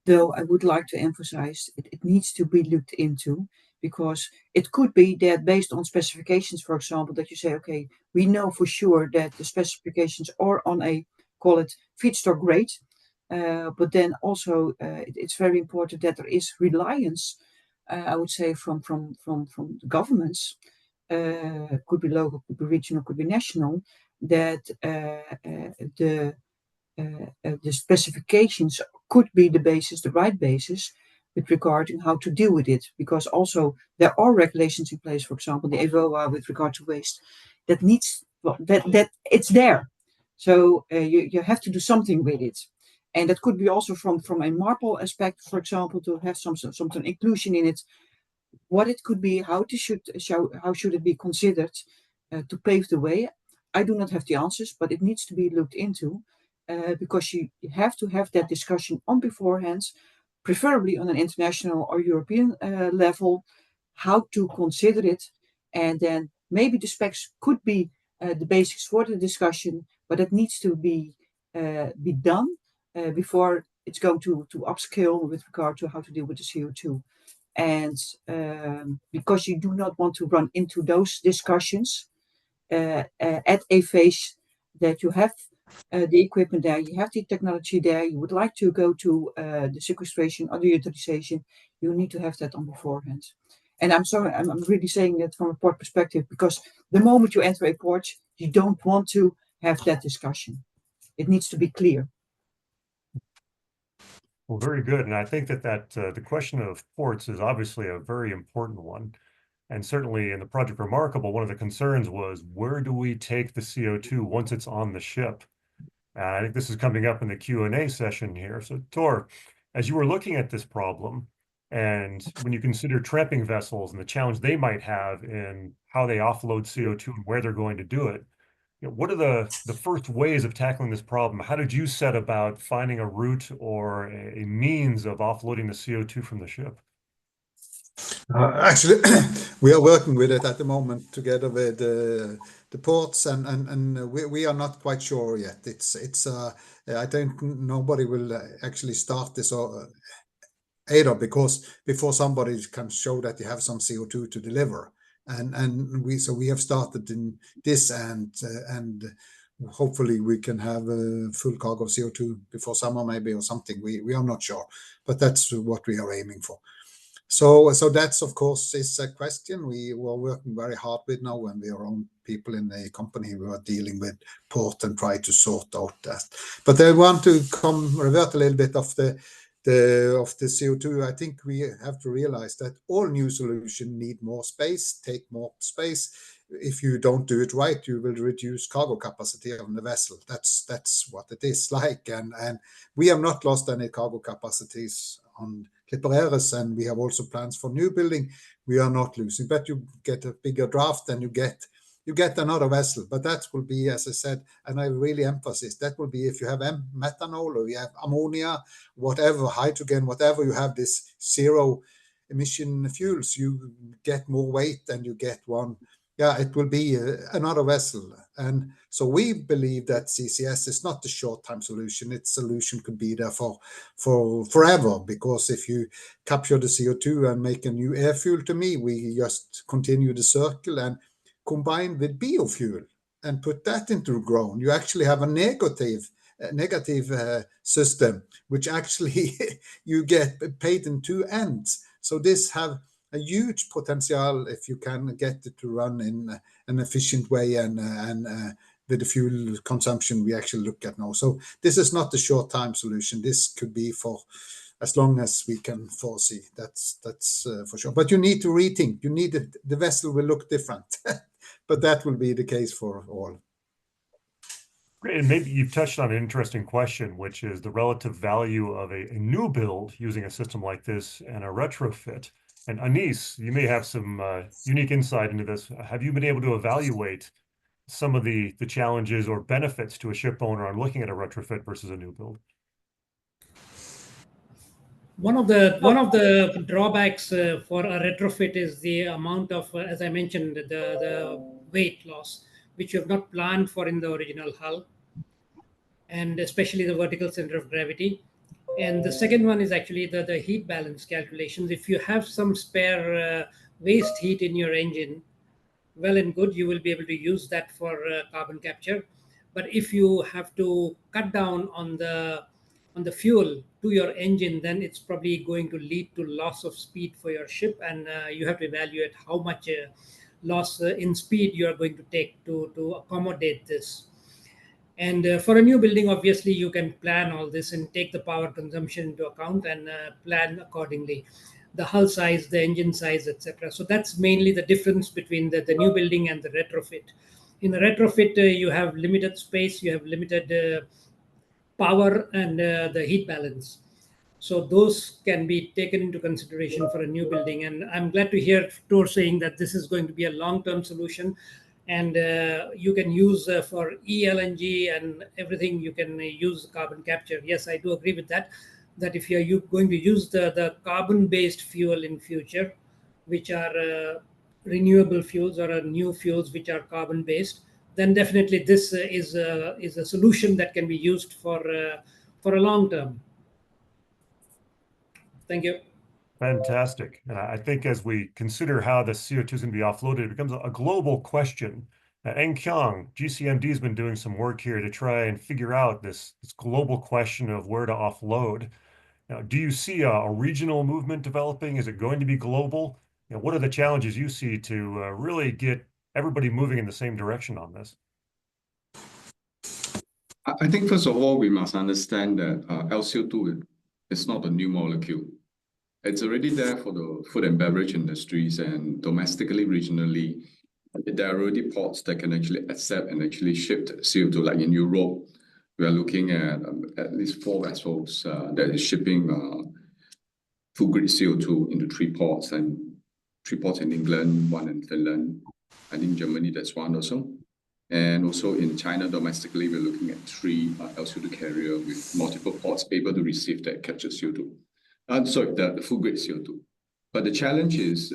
Though I would like to emphasize it needs to be looked into, because it could be that based on specifications, for example, that you say, okay, we know for sure that the specifications are on a, call it, feedstock grade, but then also it's very important that there is reliance, I would say, from the governments, could be local, could be regional, could be national, that the specifications could be the basis, the right basis, with regarding how to deal with it. Because also there are regulations in place, for example, the EVOA with regard to waste, that needs, well, that it's there. So you have to do something with it. And that could be also from a MARPOL aspect, for example, to have some inclusion in it. What it could be, how should it be considered to pave the way? I do not have the answers, but it needs to be looked into. Because you have to have that discussion on beforehand, preferably on an international or European level, how to consider it. And then maybe the specs could be the basics for the discussion, but it needs to be done before it's going to upscale with regard to how to deal with the CO2. And because you do not want to run into those discussions at a phase that you have the equipment there, you have the technology there, you would like to go to the sequestration or the utilization, you need to have that on beforehand. And I'm sorry, I'm really saying that from a port perspective, because the moment you enter a port, you don't want to have that discussion. It needs to be clear. Well, very good. And I think that the question of ports is obviously a very important one. And certainly in the Project Remarkable, one of the concerns was, where do we take the CO2 once it's on the ship? And I think this is coming up in the Q&A session here. So Tor, as you were looking at this problem, and when you consider tramping vessels and the challenge they might have in how they offload CO2 and where they're going to do it, what are the first ways of tackling this problem? How did you set about finding a route or a means of offloading the CO2 from the ship? Actually, we are working with it at the moment together with the ports, and we are not quite sure yet. It's I think nobody will actually start this either, because before somebody can show that you have some CO2 to deliver. And we have started in this, and hopefully we can have a full cargo of CO2 before summer, maybe, or something. We are not sure, but that's what we are aiming for. So that's, of course, is a question we were working very hard with now, when we are own people in a company who are dealing with port and try to sort out that. But I want to revert a little bit of the CO2. I think we have to realize that all new solutions need more space, take more space. If you don't do it right, you will reduce cargo capacity on the vessel. That's what it is like. And we have not lost any cargo capacities on Clipper Ares, and we have also plans for new building. We are not losing, but you get a bigger draft and you get another vessel. But that will be, as I said, and I really emphasize, that will be if you have methanol or you have ammonia, whatever, hydrogen, whatever, you have this zero emission fuels, you get more weight and you get one. Yeah, it will be another vessel. And so we believe that CCS is not the short-term solution. Its solution could be there for forever, because if you capture the CO2 and make a new air fuel, to me, we just continue the circle and combine with biofuel and put that into the ground. You actually have a negative system, which actually you get paid in two ends. So this have a huge potential if you can get it to run in an efficient way and with the fuel consumption we actually look at now. So this is not the short-time solution. This could be for as long as we can foresee. That's for sure. But you need to rethink. You need the vessel will look different, but that will be the case for all. And maybe you've touched on an interesting question, which is the relative value of a new build using a system like this and a retrofit. And Anis, you may have some unique insight into this. Have you been able to evaluate some of the challenges or benefits to a ship owner on looking at a retrofit versus a new build? One of the drawbacks for a retrofit is the amount of, as I mentioned, the weight loss, which you have not planned for in the original hull, and especially the vertical center of gravity. And the second one is actually the heat balance calculations. If you have some spare waste heat in your engine, well and good, you will be able to use that for carbon capture. But if you have to cut down on the fuel to your engine, then it's probably going to lead to loss of speed for your ship, and you have to evaluate how much loss in speed you are going to take to accommodate this. And for a new building, obviously, you can plan all this and take the power consumption into account and plan accordingly. The hull size, the engine size, etc. So that's mainly the difference between the new building and the retrofit. In the retrofit, you have limited space, you have limited power and the heat balance. So those can be taken into consideration for a new building. And I'm glad to hear Tor saying that this is going to be a long-term solution. And you can use for eLNG and everything, you can use carbon capture. Yes, I do agree with that, that if you're going to use the carbon-based fuel in future, which are renewable fuels or new fuels which are carbon-based, then definitely this is a solution that can be used for a long term. Thank you. Fantastic. And I think as we consider how the CO2 is going to be offloaded, it becomes a global question. Eng Kyung, GCMD has been doing some work here to try and figure out this global question of where to offload. Now, do you see a regional movement developing? Is it going to be global? What are the challenges you see to really get everybody moving in the same direction on this? I think, first of all, we must understand that LCO2 is not a new molecule. It's already there for the food and beverage industries, and domestically, regionally, there are already ports that can actually accept and actually ship CO2. Like in Europe, we are looking at least 4 vessels that is shipping food-grade CO2 into 3 ports, and 3 ports in England, 1 in Finland. I think Germany, that's 1 also. And also in China, domestically, we're looking at 3 LCO2 carrier with multiple ports able to receive that captured CO2. The food-grade CO2. But the challenge is,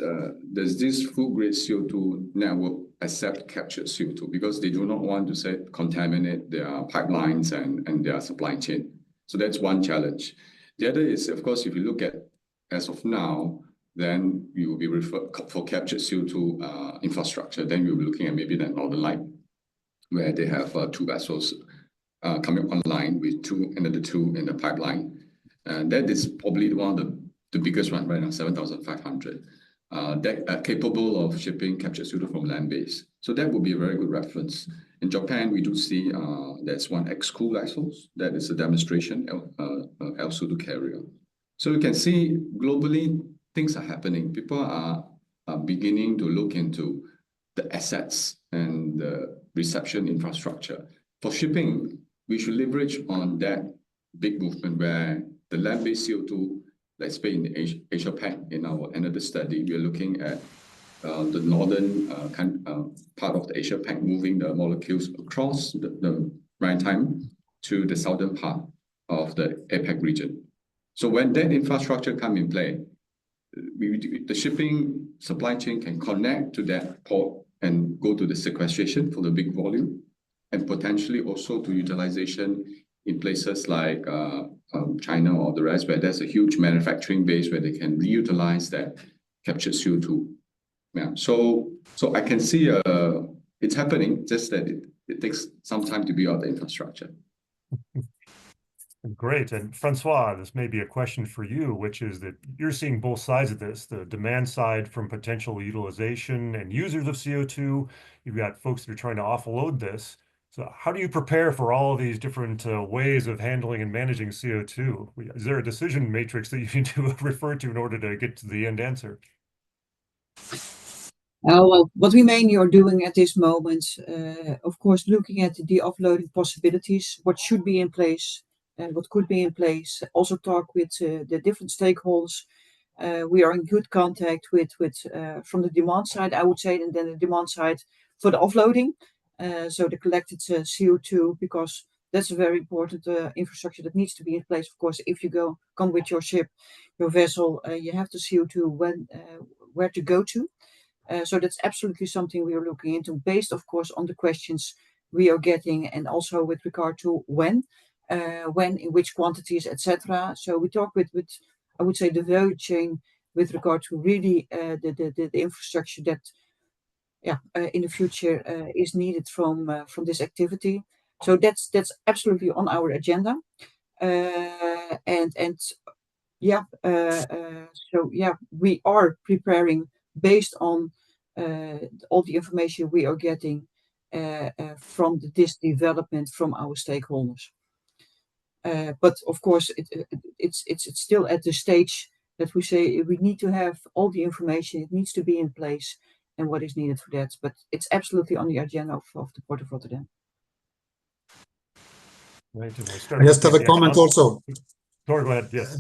does this food-grade CO2 network accept captured CO2? Because they do not want to contaminate their pipelines and their supply chain. So that's one challenge. The other is, of course, if you look at as of now, then you will be referred for captured CO2 infrastructure. Then you'll be looking at maybe that Northern Light, where they have 2 vessels coming online with another 2 in the pipeline. And that is probably one of the biggest one right now, 7,500, that capable of shipping captured CO2 from land base. So that would be a very good reference. In Japan, we do see there's one X-Cool vessels that is a demonstration L-CO2 carrier. So you can see globally things are happening. People are beginning to look into the assets and the reception infrastructure. For shipping, we should leverage on that big movement where the land-based CO2, let's say in the Asia Pac, in our another study, we are looking at the northern part of the Asia Pac, moving the molecules across the maritime to the southern part of the APAC region. So when that infrastructure comes in play, the shipping supply chain can connect to that port and go to the sequestration for the big volume, and potentially also to utilization in places like China or the rest, where there's a huge manufacturing base where they can reutilize that captured CO2. Yeah, so I can see it's happening, just that it takes some time to build out the infrastructure. Great. And Francois, this may be a question for you, which is that you're seeing both sides of this, the demand side from potential utilization and users of CO2. You've got folks that are trying to offload this. So how do you prepare for all of these different ways of handling and managing CO2? Is there a decision matrix that you need to refer to in order to get to the end answer? Well, what we mainly are doing at this moment, of course, looking at the offloading possibilities, what should be in place, what could be in place. Also talk with the different stakeholders. We are in good contact with from the demand side, I would say, and then the demand side for the offloading. So the collected CO2, because that's a very important infrastructure that needs to be in place. Of course, if you come with your ship, your vessel, you have the CO2 where to go to. So that's absolutely something we are looking into, based, of course, on the questions we are getting, and also with regard to when, in which quantities, etc. So we talk with I would say the value chain with regard to really the infrastructure that in the future is needed from this activity. So that's absolutely on our agenda, we are preparing based on all the information we are getting from this development from our stakeholders. But of course, it's still at the stage that we say we need to have all the information. It needs to be in place, and what is needed for that. But it's absolutely on the agenda of the Port of Rotterdam. Right. I just have a comment also. Go ahead. Yes.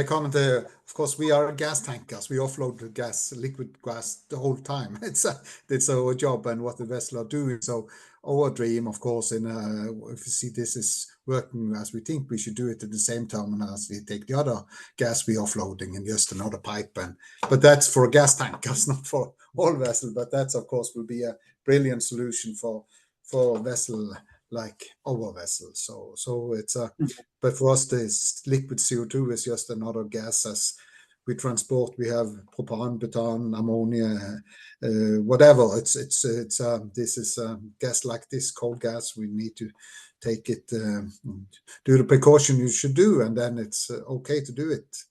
Comment. Of course, we are gas tankers. We offload the gas, liquid gas, the whole time. It's our job and what the vessel are doing. So our dream, of course, if you see this is working as we think, we should do it at the same terminal as we take the other gas we offloading and just another pipe. But that's for gas tankers, not for all vessels. But that's, of course, will be a brilliant solution for a vessel like our vessel. So it's but for us, this liquid CO2 is just another gas as we transport. We have propane, butane, ammonia, whatever. This is gas like this, cold gas. We need to take it, do the precaution you should do, and then it's okay to do it.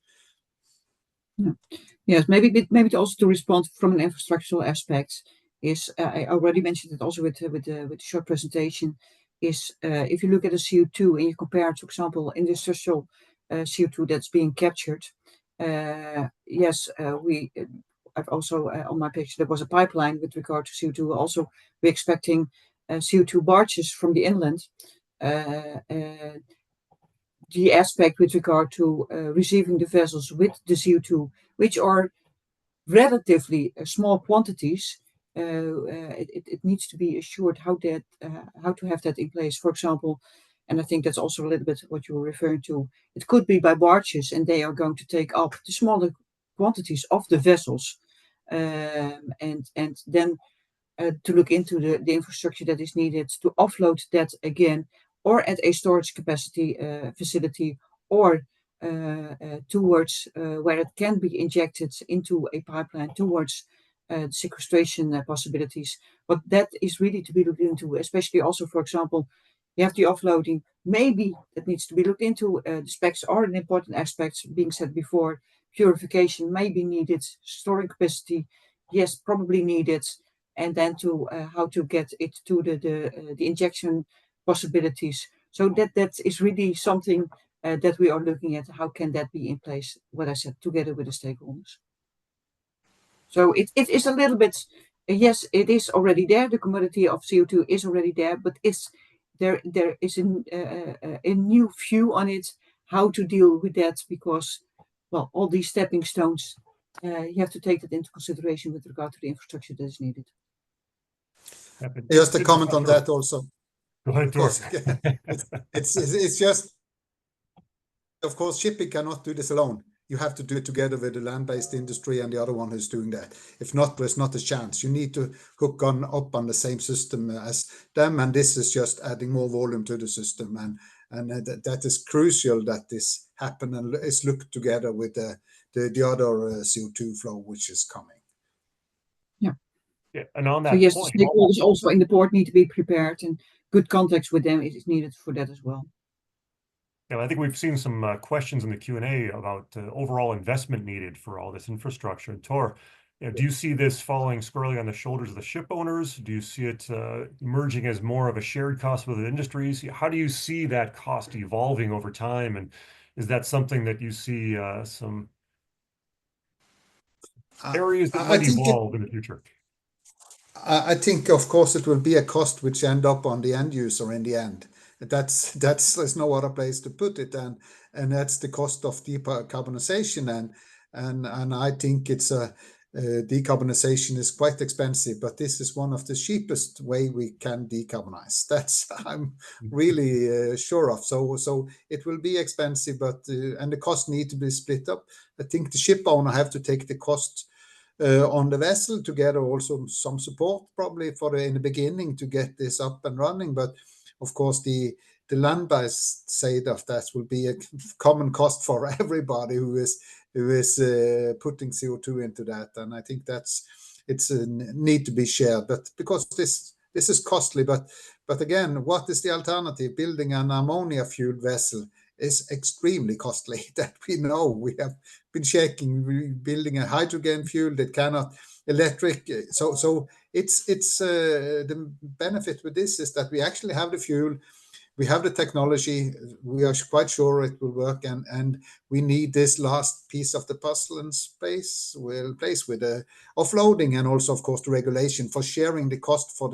Yeah. Yes, maybe also to respond from an infrastructural aspect is I already mentioned it also with the short presentation. Is if you look at the CO2 and you compare it, for example, industrial CO2 that's being captured, I've also on my picture there was a pipeline with regard to CO2. Also, we're expecting CO2 barges from the inland. The aspect with regard to receiving the vessels with the CO2, which are relatively small quantities. It needs to be assured how to have that in place. For example, and I think that's also a little bit what you were referring to. It could be by barges, and they are going to take up the smaller quantities of the vessels, and then to look into the infrastructure that is needed to offload that again, or at a storage capacity facility, or towards where it can be injected into a pipeline towards sequestration possibilities. But that is really to be looked into, especially also, for example, you have the offloading. Maybe that needs to be looked into. The specs are an important aspect, being said before. Purification may be needed, storing capacity, yes, probably needed, and then to how to get it to the injection possibilities. So that is really something that we are looking at. How can that be in place? What I said, together with the stakeholders. So it is a little bit, yes, it is already there. The commodity of CO2 is already there, but there is a new view on it, how to deal with that, because, well, all these stepping stones, you have to take that into consideration with regard to the infrastructure that is needed. Just a comment on that also. Go ahead, Tor. It's just, of course, shipping cannot do this alone. You have to do it together with the land-based industry and the other one who's doing that. If not, there's not a chance. You need to hook up on the same system as them, and this is just adding more volume to the system. And that is crucial that this happen and is looked together with the other CO2 flow which is coming. Yeah, and on that so yes, point, the stakeholders also in the port need to be prepared, and good contacts with them is needed for that as well. yeah, I think we've seen some questions in the Q&A about overall investment needed for all this infrastructure. And Tor, do you see this falling squarely on the shoulders of the ship owners? Do you see it emerging as more of a shared cost with the industries? How do you see that cost evolving over time? And is that something that you see some areas that might evolve in the future? I think, of course, it will be a cost which end up on the end user in the end. There's no other place to put it, and that's the cost of decarbonization. And I think it's decarbonization is quite expensive, but this is one of the cheapest way we can decarbonize. That's I'm really sure of. So it will be expensive, but and the cost need to be split up. I think the ship owner have to take the cost on the vessel, together also some support probably in the beginning to get this up and running. But of course the land-based side of that will be a common cost for everybody who is putting CO2 into that. And I think it's a need to be shared, but because this is costly. But again, what is the alternative? Building an ammonia fueled vessel is extremely costly. That we know. We have been building a hydrogen fuel that cannot electric. So it's the benefit with this is that we actually have the fuel, we have the technology, we are quite sure it will work, and we need this last piece of the puzzle in place with the offloading, and also of course the regulation for sharing the cost for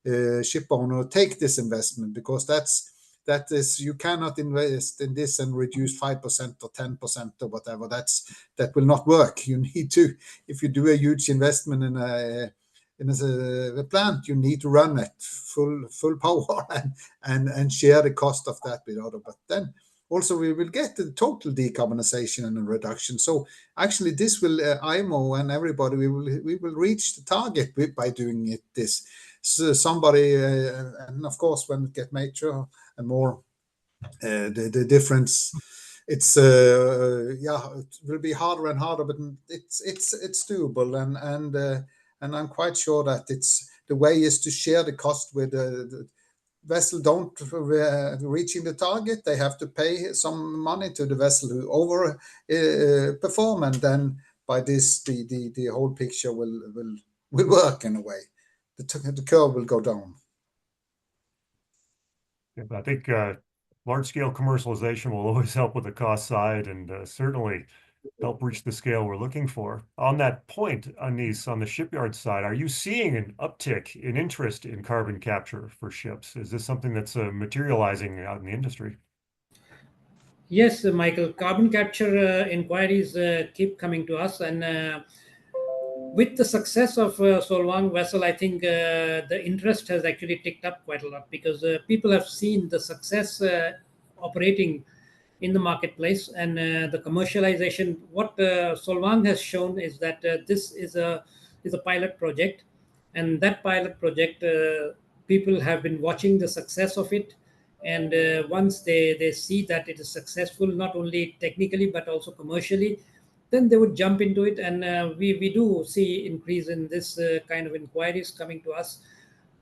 the ship owner take this investment, because that is you cannot invest in this and reduce 5% or 10% or whatever. That will not work. You need to, if you do a huge investment in a plant, you need to run it full power and share the cost of that with other. But then also we will get the total decarbonization and reduction. So actually this will IMO and everybody, we will reach the target by doing it this. So somebody and of course when it get major and more the difference, it's it will be harder and harder, but it's doable, and I'm quite sure that it's the way is to share the cost with the vessel don't reaching the target. They have to pay some money to the vessel who over perform, and then by this the whole picture will work in a way. The curve will go down. Yeah, I think large-scale commercialization will always help with the cost side, and certainly help reach the scale we're looking for. On that point, Anis, on the shipyard side, are you seeing an uptick in interest in carbon capture for ships? Is this something that's materializing out in the industry? Yes, Michael, carbon capture inquiries keep coming to us, and with the success of Solvang vessel, I think the interest has actually ticked up quite a lot, because people have seen the success operating in the marketplace, and the commercialization. What Solvang has shown is that this is a pilot project, and that pilot project, people have been watching the success of it, And once they see that it is successful, not only technically but also commercially, then they would jump into it. And we do see increase in this kind of inquiries coming to us.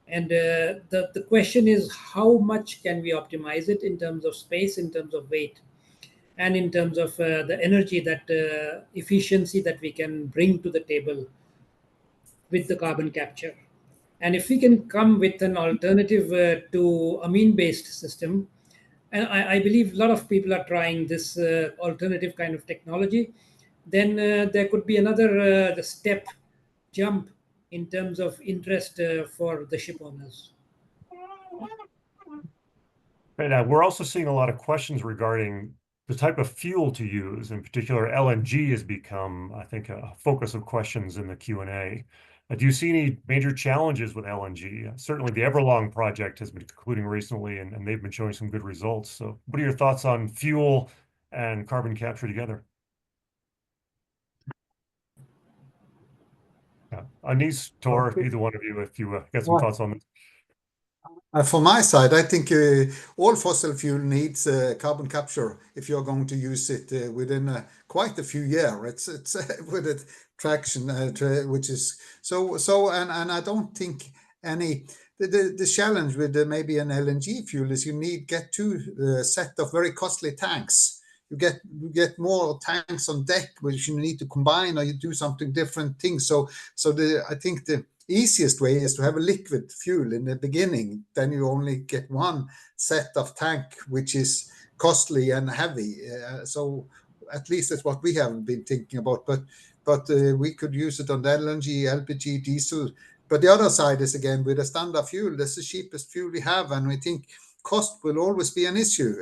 And the question is, how much can we optimize it in terms of space, in terms of weight, and in terms of the energy, that efficiency that we can bring to the table with the carbon capture. And if we can come with an alternative to amine-based system, and I believe a lot of people are trying this alternative kind of technology, then there could be another the step jump in terms of interest for the ship owners. And we're also seeing a lot of questions regarding the type of fuel to use. In particular, LNG has become, I think, a focus of questions in the Q&A. Do you see any major challenges with LNG? Certainly, the Everlong project has been concluding recently, and they've been showing some good results. So what are your thoughts on fuel and carbon capture together? Anis, Tor, either one of you, if you got some thoughts on this. From my side, I think all fossil fuel needs carbon capture if you're going to use it within quite a few years. It's with it traction, which is so. And I don't think any the challenge with maybe an LNG fuel is you get two set of very costly tanks. You get more tanks on deck, which you need to combine, or you do something different things. So I think the easiest way is to have a liquid fuel in the beginning. Then you only get one set of tank, which is costly and heavy. So at least that's what we have been thinking about. But we could use it on the LNG, LPG, diesel. But the other side is, again, with a standard fuel, that's the cheapest fuel we have, and we think cost will always be an issue.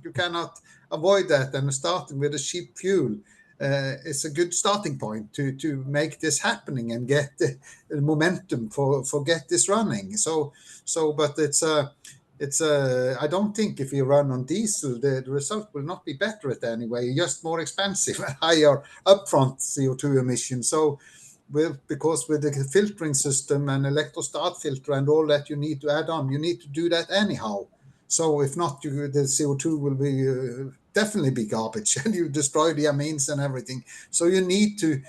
You cannot avoid that, and starting with a cheap fuel it's a good starting point to make this happening and get the momentum for get this running. But it's I don't think if you run on diesel, the result will not be better at anyway, just more expensive, higher upfront CO2 emissions. So because with the filtering system and electrostart filter and all that you need to add on, you need to do that anyhow. So if not, the CO2 will be definitely be garbage, and you destroy the amines and everything. So you need to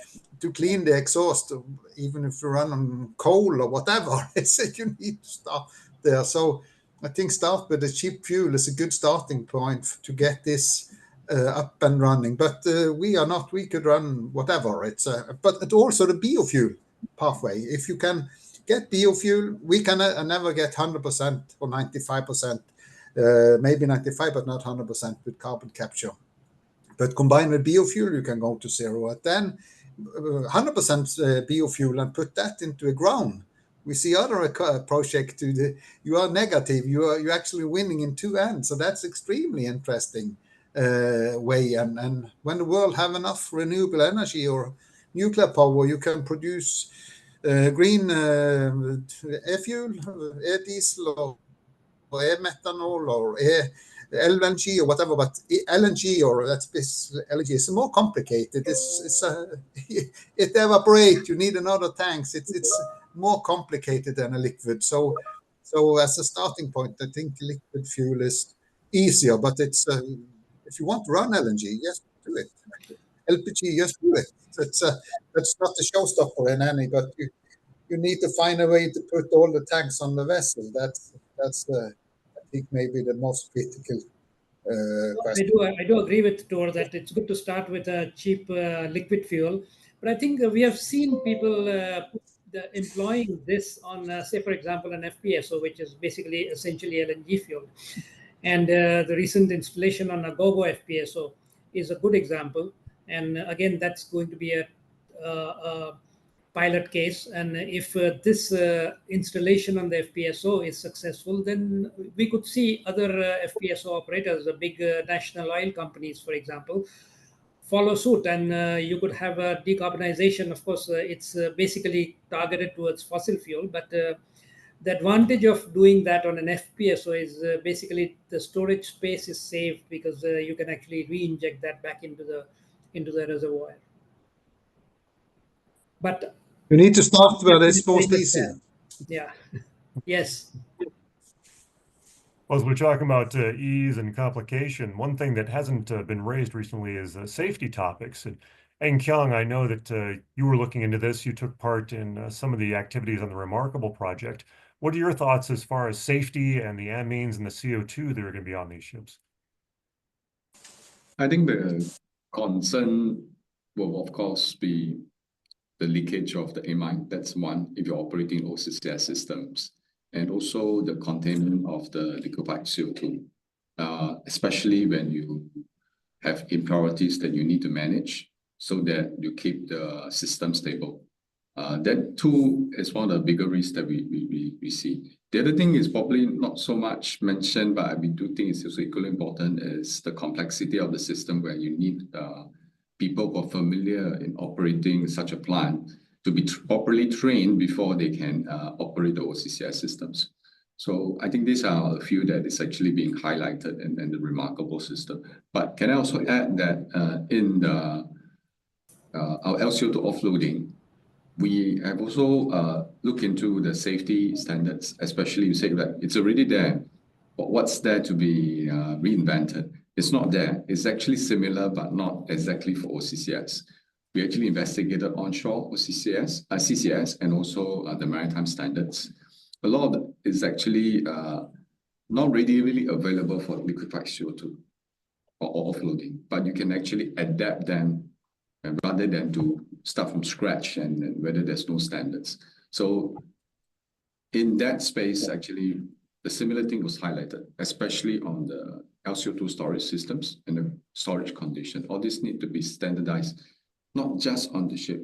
clean the exhaust, even if you run on coal or whatever. You need to start there. So I think start with a cheap fuel is a good starting point to get this up and running. But we could run whatever. But it's also the biofuel pathway. If you can get biofuel, we can never get 100% or 95%. Maybe 95, but not 100% with carbon capture. But combined with biofuel, you can go to zero. And then 100% biofuel and put that into a ground. We see other projects. You are negative. You're actually winning in two ends. So that's extremely interesting way. And when the world have enough renewable energy or nuclear power, you can produce green e-fuel, e-diesel, or methanol or LNG or whatever, but LNG or LNG is more complicated. It evaporates. You need another tanks. It's more complicated than a liquid. So as a starting point, I think liquid fuel is easier. But it's if you want to run LNG, yes, do it. LPG, yes, do it. That's not a showstopper in any, but you need to find a way to put all the tanks on the vessel. That's I think maybe the most critical question. I do agree with Tor that it's good to start with a cheap liquid fuel, but I think we have seen people employing this on, say, for example, an FPSO, which is basically essentially LNG fuel. And the recent installation on a Gogo FPSO is a good example. And again, that's going to be a pilot case. And if this installation on the FPSO is successful, then we could see other FPSO operators, the big national oil companies, for example, follow suit. And you could have a decarbonization. Of course, it's basically targeted towards fossil fuel, but the advantage of doing that on an FPSO is basically the storage space is saved, because you can actually re-inject that back into the reservoir. But you need to start where it's most easy. Yeah. Yes. Well, as we're talking about ease and complication, one thing that hasn't been raised recently is safety topics. And Kyung, I know that you were looking into this. You took part in some of the activities on the Remarkable project. What are your thoughts as far as safety and the amines and the CO2 that are going to be on these ships? I think the concern will, of course, be the leakage of the amine. That's one, if you're operating OCCS systems. And also the containment of the liquefied CO2, especially when you have impurities that you need to manage so that you keep the system stable. That too is one of the bigger risks that we see. The other thing is probably not so much mentioned, but we do think it's also equally important, is the complexity of the system, where you need people who are familiar in operating such a plant to be properly trained before they can operate the OCCS systems. So I think these are a few that is actually being highlighted in the Remarkable system. But can I also add that in the our LCO2 offloading, we have also looked into the safety standards, especially you say that it's already there, but what's there to be reinvented? It's not there. It's actually similar, but not exactly for OCCS. We actually investigated onshore OCCS, CCS, and also the maritime standards. A lot of it is actually not readily available for liquefied CO2 or offloading, but you can actually adapt them rather than to start from scratch and whether there's no standards. So in that space, actually, the similar thing was highlighted, especially on the LCO2 storage systems and the storage condition. All this need to be standardized, not just on the ship,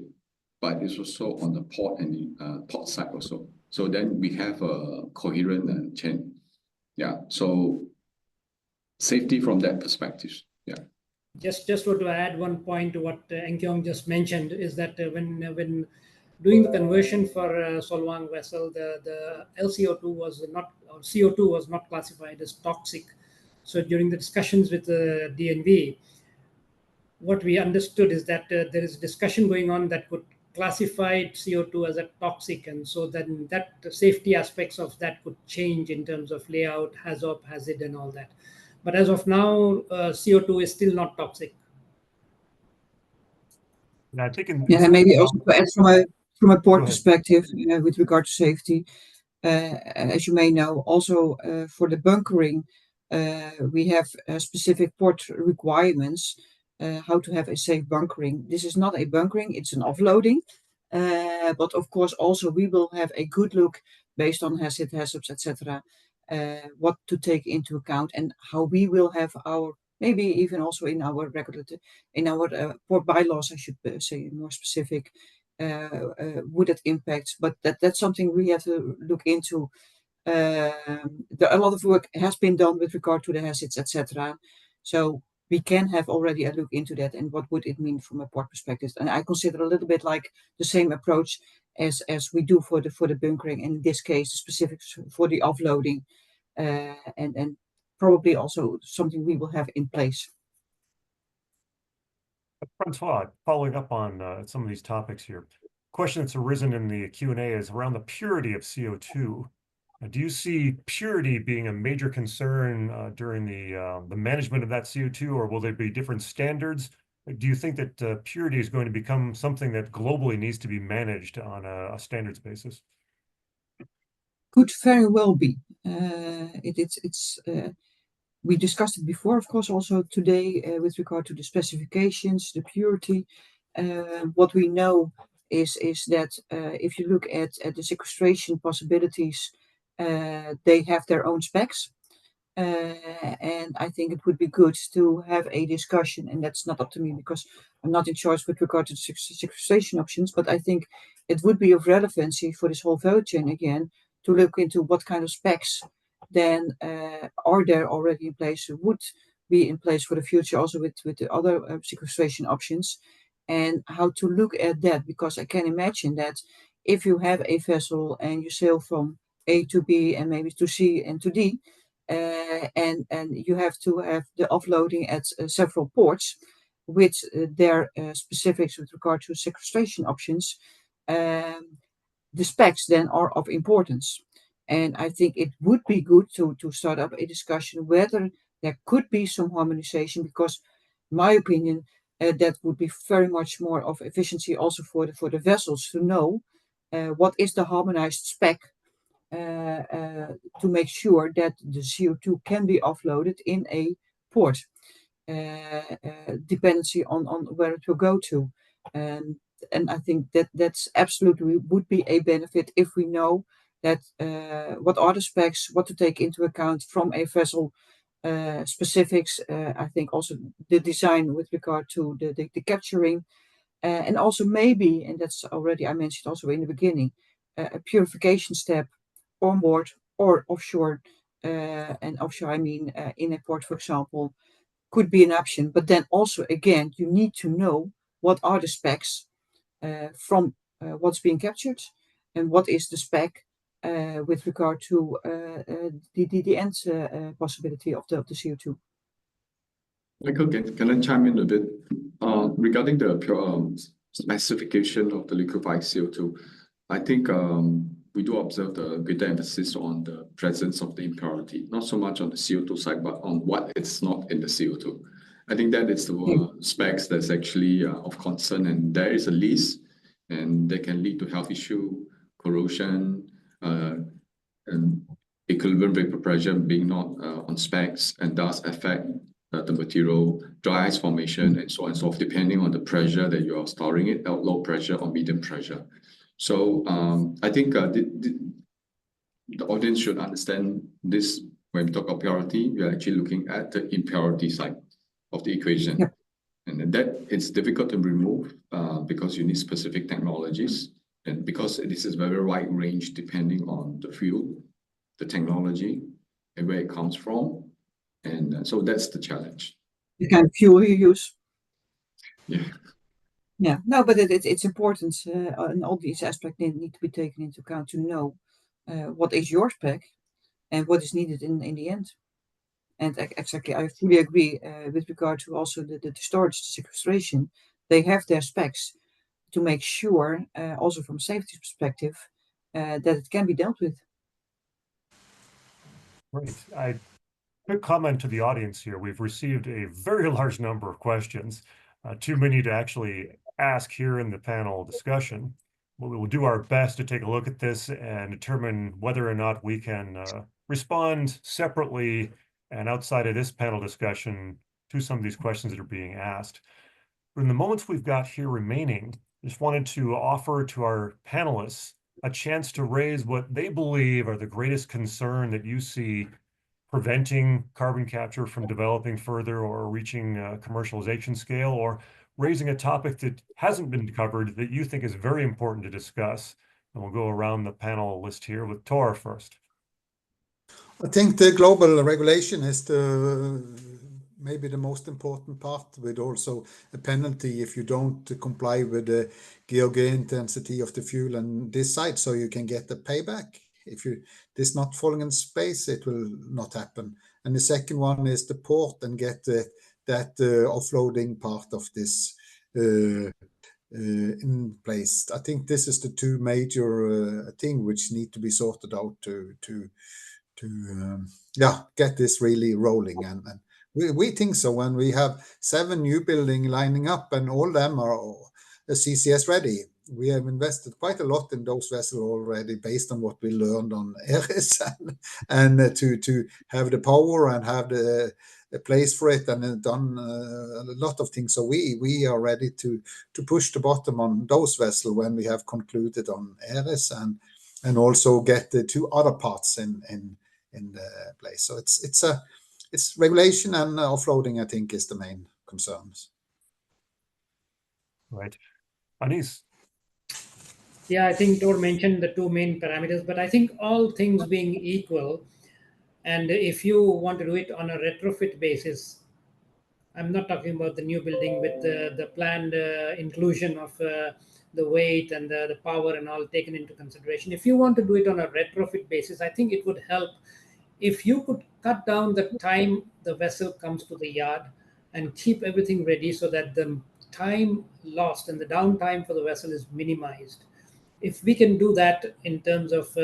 but it's also on the port and the port side also. So then we have a coherent chain. Yeah, so safety from that perspective. Yeah. Just want to add one point to what Eng Kyong just mentioned, is that when doing the conversion for a Solvang vessel, the LCO2 was not, or CO2 was not classified as toxic. So during the discussions with the DNV, what we understood is that there is discussion going on that could classify CO2 as a toxic, and so then that the safety aspects of that could change in terms of layout, HAZOP, hazard, and all that. But as of now, CO2 is still not toxic. And I think Yeah, maybe also to add from a port Go ahead. perspective with regard to safety, as you may know, also for the bunkering, we have specific port requirements how to have a safe bunkering. This is not a bunkering, it's an offloading. But of course, also we will have a good look based on hazards, etc. What to take into account and how we will have our, maybe even also in our port bylaws, I should say more specific, would it impact? But that's something we have to look into. A lot of work has been done with regard to the hazards, etc. So we can have already a look into that and what would it mean from a port perspective. And I consider a little bit like the same approach as we do for the bunkering, and in this case, the specifics for the offloading, and probably also something we will have in place. Francois, following up on some of these topics here, question that's arisen in the Q&A is around the purity of CO2. Do you see purity being a major concern during the management of that CO2, or will there be different standards? Do you think that purity is going to become something that globally needs to be managed on a standards basis? Could very well be. We discussed it before, of course, also today with regard to the specifications, the purity. What we know is that if you look at the sequestration possibilities, they have their own specs. And I think it would be good to have a discussion, and that's not up to me because I'm not in charge with regard to the sequestration options, but I think it would be of relevancy for this whole value chain again to look into what kind of specs then are there already in place, would be in place for the future also with the other sequestration options, and how to look at that, because I can imagine that if you have a vessel and you sail from A to B and maybe to C and to D, and you have to have the offloading at several ports with their specifics with regard to sequestration options, the specs then are of importance. And I think it would be good to start up a discussion whether there could be some harmonization, because in my opinion, that would be very much more of efficiency also for the vessels to know what is the harmonized spec to make sure that the CO2 can be offloaded in a port, dependency on where it will go to. And I think that's absolutely would be a benefit if we know that what are the specs, what to take into account from a vessel specifics. I think also the design with regard to the capturing, and also maybe, and that's already I mentioned also in the beginning, a purification step on board or offshore. And offshore, I mean in a port, for example, could be an option. But then also, again, you need to know what are the specs from what's being captured, and what is the spec with regard to the end possibility of the CO2. Michael, can I chime in a bit? Regarding the pure specification of the liquefied CO2, I think we do observe the greater emphasis on the presence of the impurity, not so much on the CO2 side, but on what is not in the CO2. I think that is the specs that's actually of concern, and there is a list, and they can lead to health issue, corrosion, and equilibrium vapor pressure being not on specs, and thus affect the material, dry ice formation, and so on and so forth, depending on the pressure that you are storing it, low pressure or medium pressure. So I think the audience should understand this. When we talk about purity, we are actually looking at the impurity side of the equation. Yep. And that it's difficult to remove because you need specific technologies, and because this is very wide range depending on the fuel, the technology, and where it comes from. And so that's the challenge. The kind of fuel you use. Yeah. Yeah, no, but it's important, and all these aspects need to be taken into account to know what is your spec and what is needed in the end. And exactly, I fully agree with regard to also the storage, the sequestration. They have their specs to make sure, also from a safety perspective, that it can be dealt with. Great. Quick comment to the audience here. We've received a very large number of questions, too many to actually ask here in the panel discussion. But we will do our best to take a look at this and determine whether or not we can respond separately and outside of this panel discussion to some of these questions that are being asked. But in the moments we've got here remaining, I just wanted to offer to our panelists a chance to raise what they believe are the greatest concern that you see preventing carbon capture from developing further or reaching commercialization scale, or raising a topic that hasn't been covered that you think is very important to discuss. And we'll go around the panel list here with Tor first. I think the global regulation is maybe the most important part, with also a penalty if you don't comply with the GHG intensity of the fuel and this side, so you can get the payback. If this not falling in space, it will not happen. And the second one is the port, and get that offloading part of this in place. I think this is the two major thing which need to be sorted out to get this really rolling. And we think so. When we have 7 new building lining up and all them are CCS ready, we have invested quite a lot in those vessels already, based on what we learned on Eris, and to have the power and have the place for it, and done a lot of things. So we are ready to push the bottom on those vessels when we have concluded on Eris, and also get the 2 other parts in the place. So it's regulation and offloading, I think, is the main concerns. Right. Anis. Yeah, I think Tor mentioned the 2 main parameters, but I think all things being equal, and if you want to do it on a retrofit basis, I'm not talking about the new building with the planned inclusion of the weight and the power and all taken into consideration. If you want to do it on a retrofit basis, I think it would help if you could cut down the time the vessel comes to the yard and keep everything ready, so that the time lost and the downtime for the vessel is minimized. If we can do that in terms of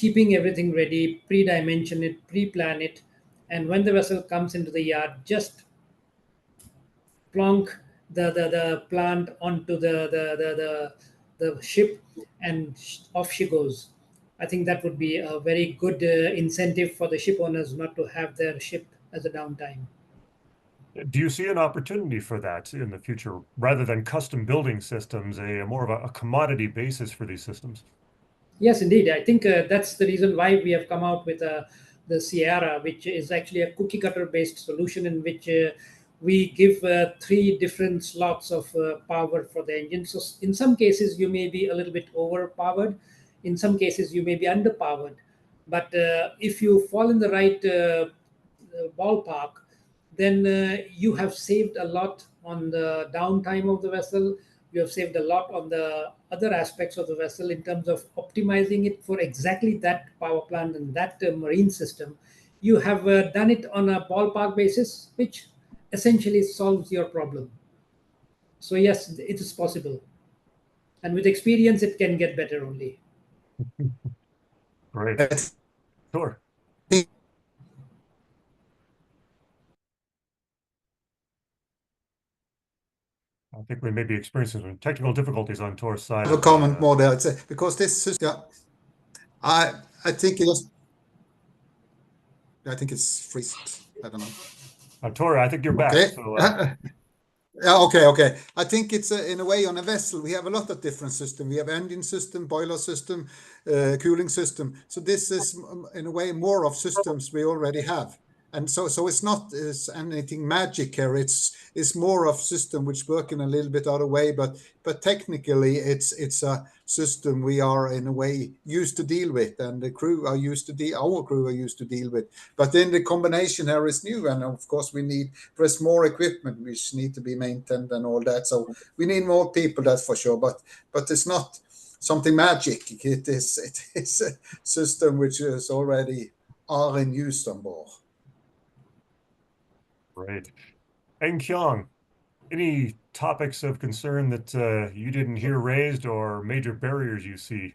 keeping everything ready, pre-dimension it, pre-plan it, and when the vessel comes into the yard, just plonk the plant onto the ship, and off she goes. I think that would be a very good incentive for the ship owners not to have their ship as a downtime. Do you see an opportunity for that in the future, rather than custom building systems, a more of a commodity basis for these systems? Yes, indeed. I think that's the reason why we have come out with the Sierra, which is actually a cookie cutter based solution in which we give 3 different slots of power for the engine. So in some cases, you may be a little bit overpowered. In some cases, you may be underpowered. But if you fall in the right ballpark, then you have saved a lot on the downtime of the vessel. You have saved a lot on the other aspects of the vessel in terms of optimizing it for exactly that power plant and that marine system. You have done it on a ballpark basis, which essentially solves your problem. So yes, it is possible. And with experience, it can get better only. Great. I Sure. think I think we may be experiencing some technical difficulties on Tor's side. I have a comment more there. It's because this system, yeah, I think it is. I think it's freezed. I don't know. Tor, I think you're back. Okay. So, Yeah, okay. I think it's in a way on a vessel. We have a lot of different systems. We have engine system, boiler system, cooling system. So this is in a way more of systems we already have. And so it's not anything magic here. It's more of system which work in a little bit other way, but technically it's a system we are in a way used to deal with, and the crew are used to our crew are used to deal with. But then the combination here is new, and of course there's more equipment which need to be maintained and all that. So we need more people, that's for sure. But it's not something magic. It's a system which is already are in use on board. great. And Kyung, any topics of concern that you didn't hear raised, or major barriers you see?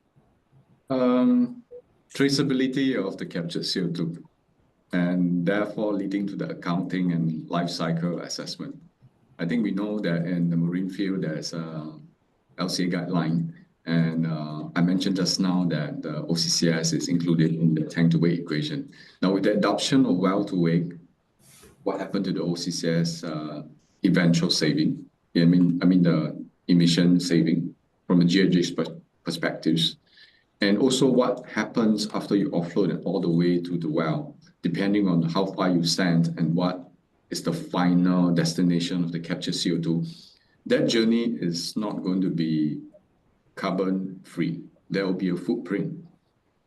Traceability of the captured CO2, and therefore leading to the accounting and life cycle assessment. I think we know that in the marine field, there's a LCA guideline, and I mentioned just now that the OCCS is included in the tank to weight equation. Now, with the adoption of well to wake, what happened to the OCCS eventual saving? I mean the emission saving from a GHG perspectives, and also what happens after you offload it all the way to the well, depending on how far you send and what is the final destination of the captured CO2. That journey is not going to be carbon free. There will be a footprint,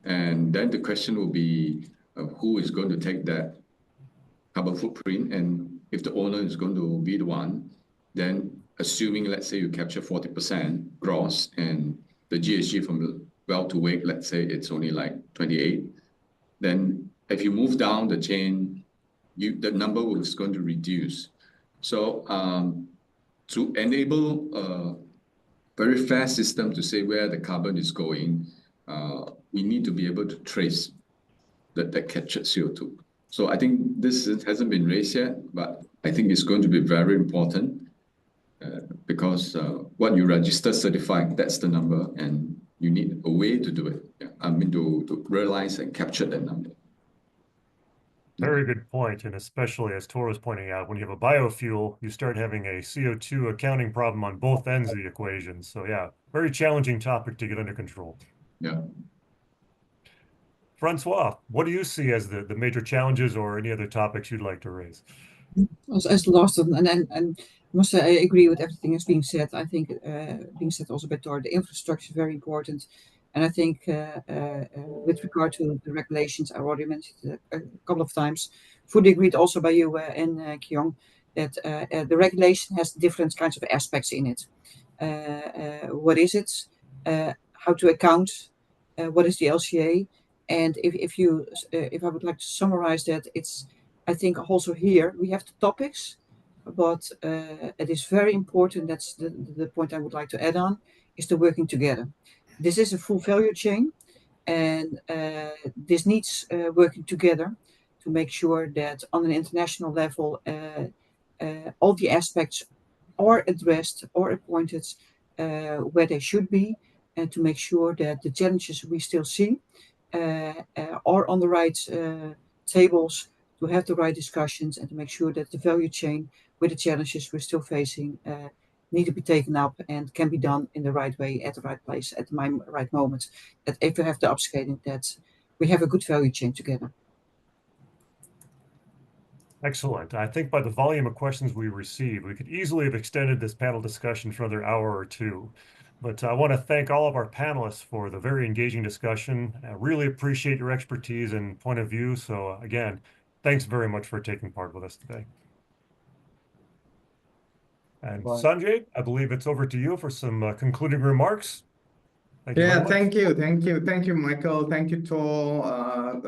and then the question will be who is going to take that carbon footprint, and if the owner is going to be the one, then assuming, let's say you capture 40% gross and the GHG from the well to wake, let's say it's only like 28, then if you move down the chain, the number is going to reduce. So to enable a very fast system to say where the carbon is going, we need to be able to trace that captured CO2. So I think this hasn't been raised yet, but I think it's going to be very important because what you register certified, that's the number, and you need a way to do it. Yeah. I mean, to realize and capture that number. Very good point, and especially as Tor was pointing out, when you have a biofuel, you start having a CO2 accounting problem on both ends of the equation. So yeah, very challenging topic to get under control. Yeah. Francois, what do you see as the major challenges, or any other topics you'd like to raise? As the last one, and I must say I agree with everything that's being said. I think being said also by Tor, the infrastructure is very important. And I think with regard to the regulations, I already mentioned a couple of times, fully agreed also by you and Kyung, that the regulation has different kinds of aspects in it. What is it? How to account? What is the LCA? And if I would like to summarize that, it's, I think also here we have the topics, but it is very important. That's the point I would like to add on, is the working together. This is a full value chain, And this needs working together to make sure that on an international level, all the aspects are addressed or appointed where they should be, and to make sure that the challenges we still see are on the right tables, to have the right discussions, and to make sure that the value chain with the challenges we're still facing need to be taken up and can be done in the right way, at the right place, at the right moment. That if we have the upscaling, that we have a good value chain together. Excellent. I think by the volume of questions we received, we could easily have extended this panel discussion for another hour or two. But I want to thank all of our panelists for the very engaging discussion. I really appreciate your expertise and point of view. So again, thanks very much for taking part with us today. And Bye. Sanjay, I believe it's over to you for some concluding remarks. Thank you very much. Thank you, Michael. Thank you, Tor,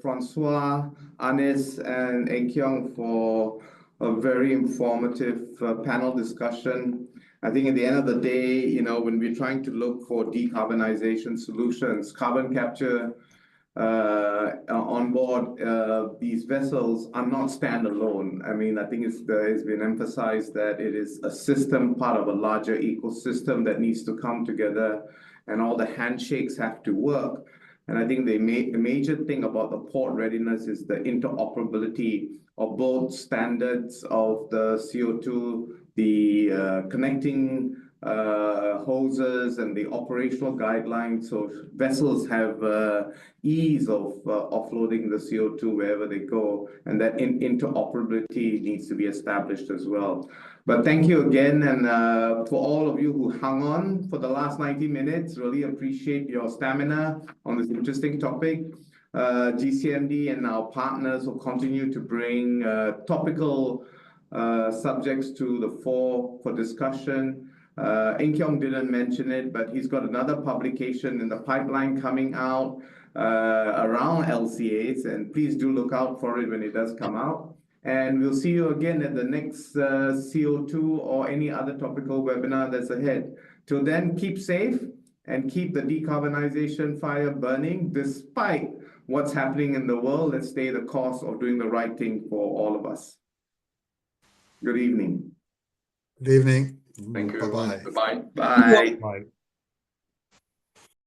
Francois, Anis, and Ekyong for a very informative panel discussion. I think at the end of the day, when we're trying to look for decarbonization solutions, carbon capture on board these vessels are not standalone. I mean, I think it's been emphasized that it is a system, part of a larger ecosystem that needs to come together, and all the handshakes have to work. And I think the major thing about the port readiness is the interoperability of both standards of the CO2, the connecting hoses, and the operational guidelines, so vessels have ease of offloading the CO2 wherever they go, and that interoperability needs to be established as well. But thank you again, and for all of you who hung on for the last 90 minutes, really appreciate your stamina on this interesting topic. GCMD and our partners will continue to bring topical subjects to the fore for discussion. Ekyong didn't mention it, but he's got another publication in the pipeline coming out around LCAs, and please do look out for it when it does come out. And we'll see you again at the next CO2 or any other topical webinar that's ahead. Till then, keep safe and keep the decarbonization fire burning despite what's happening in the world. Let's stay the course of doing the right thing for all of us. Good evening. Good evening. Thank you. Bye-bye. Bye-bye. Bye. Bye.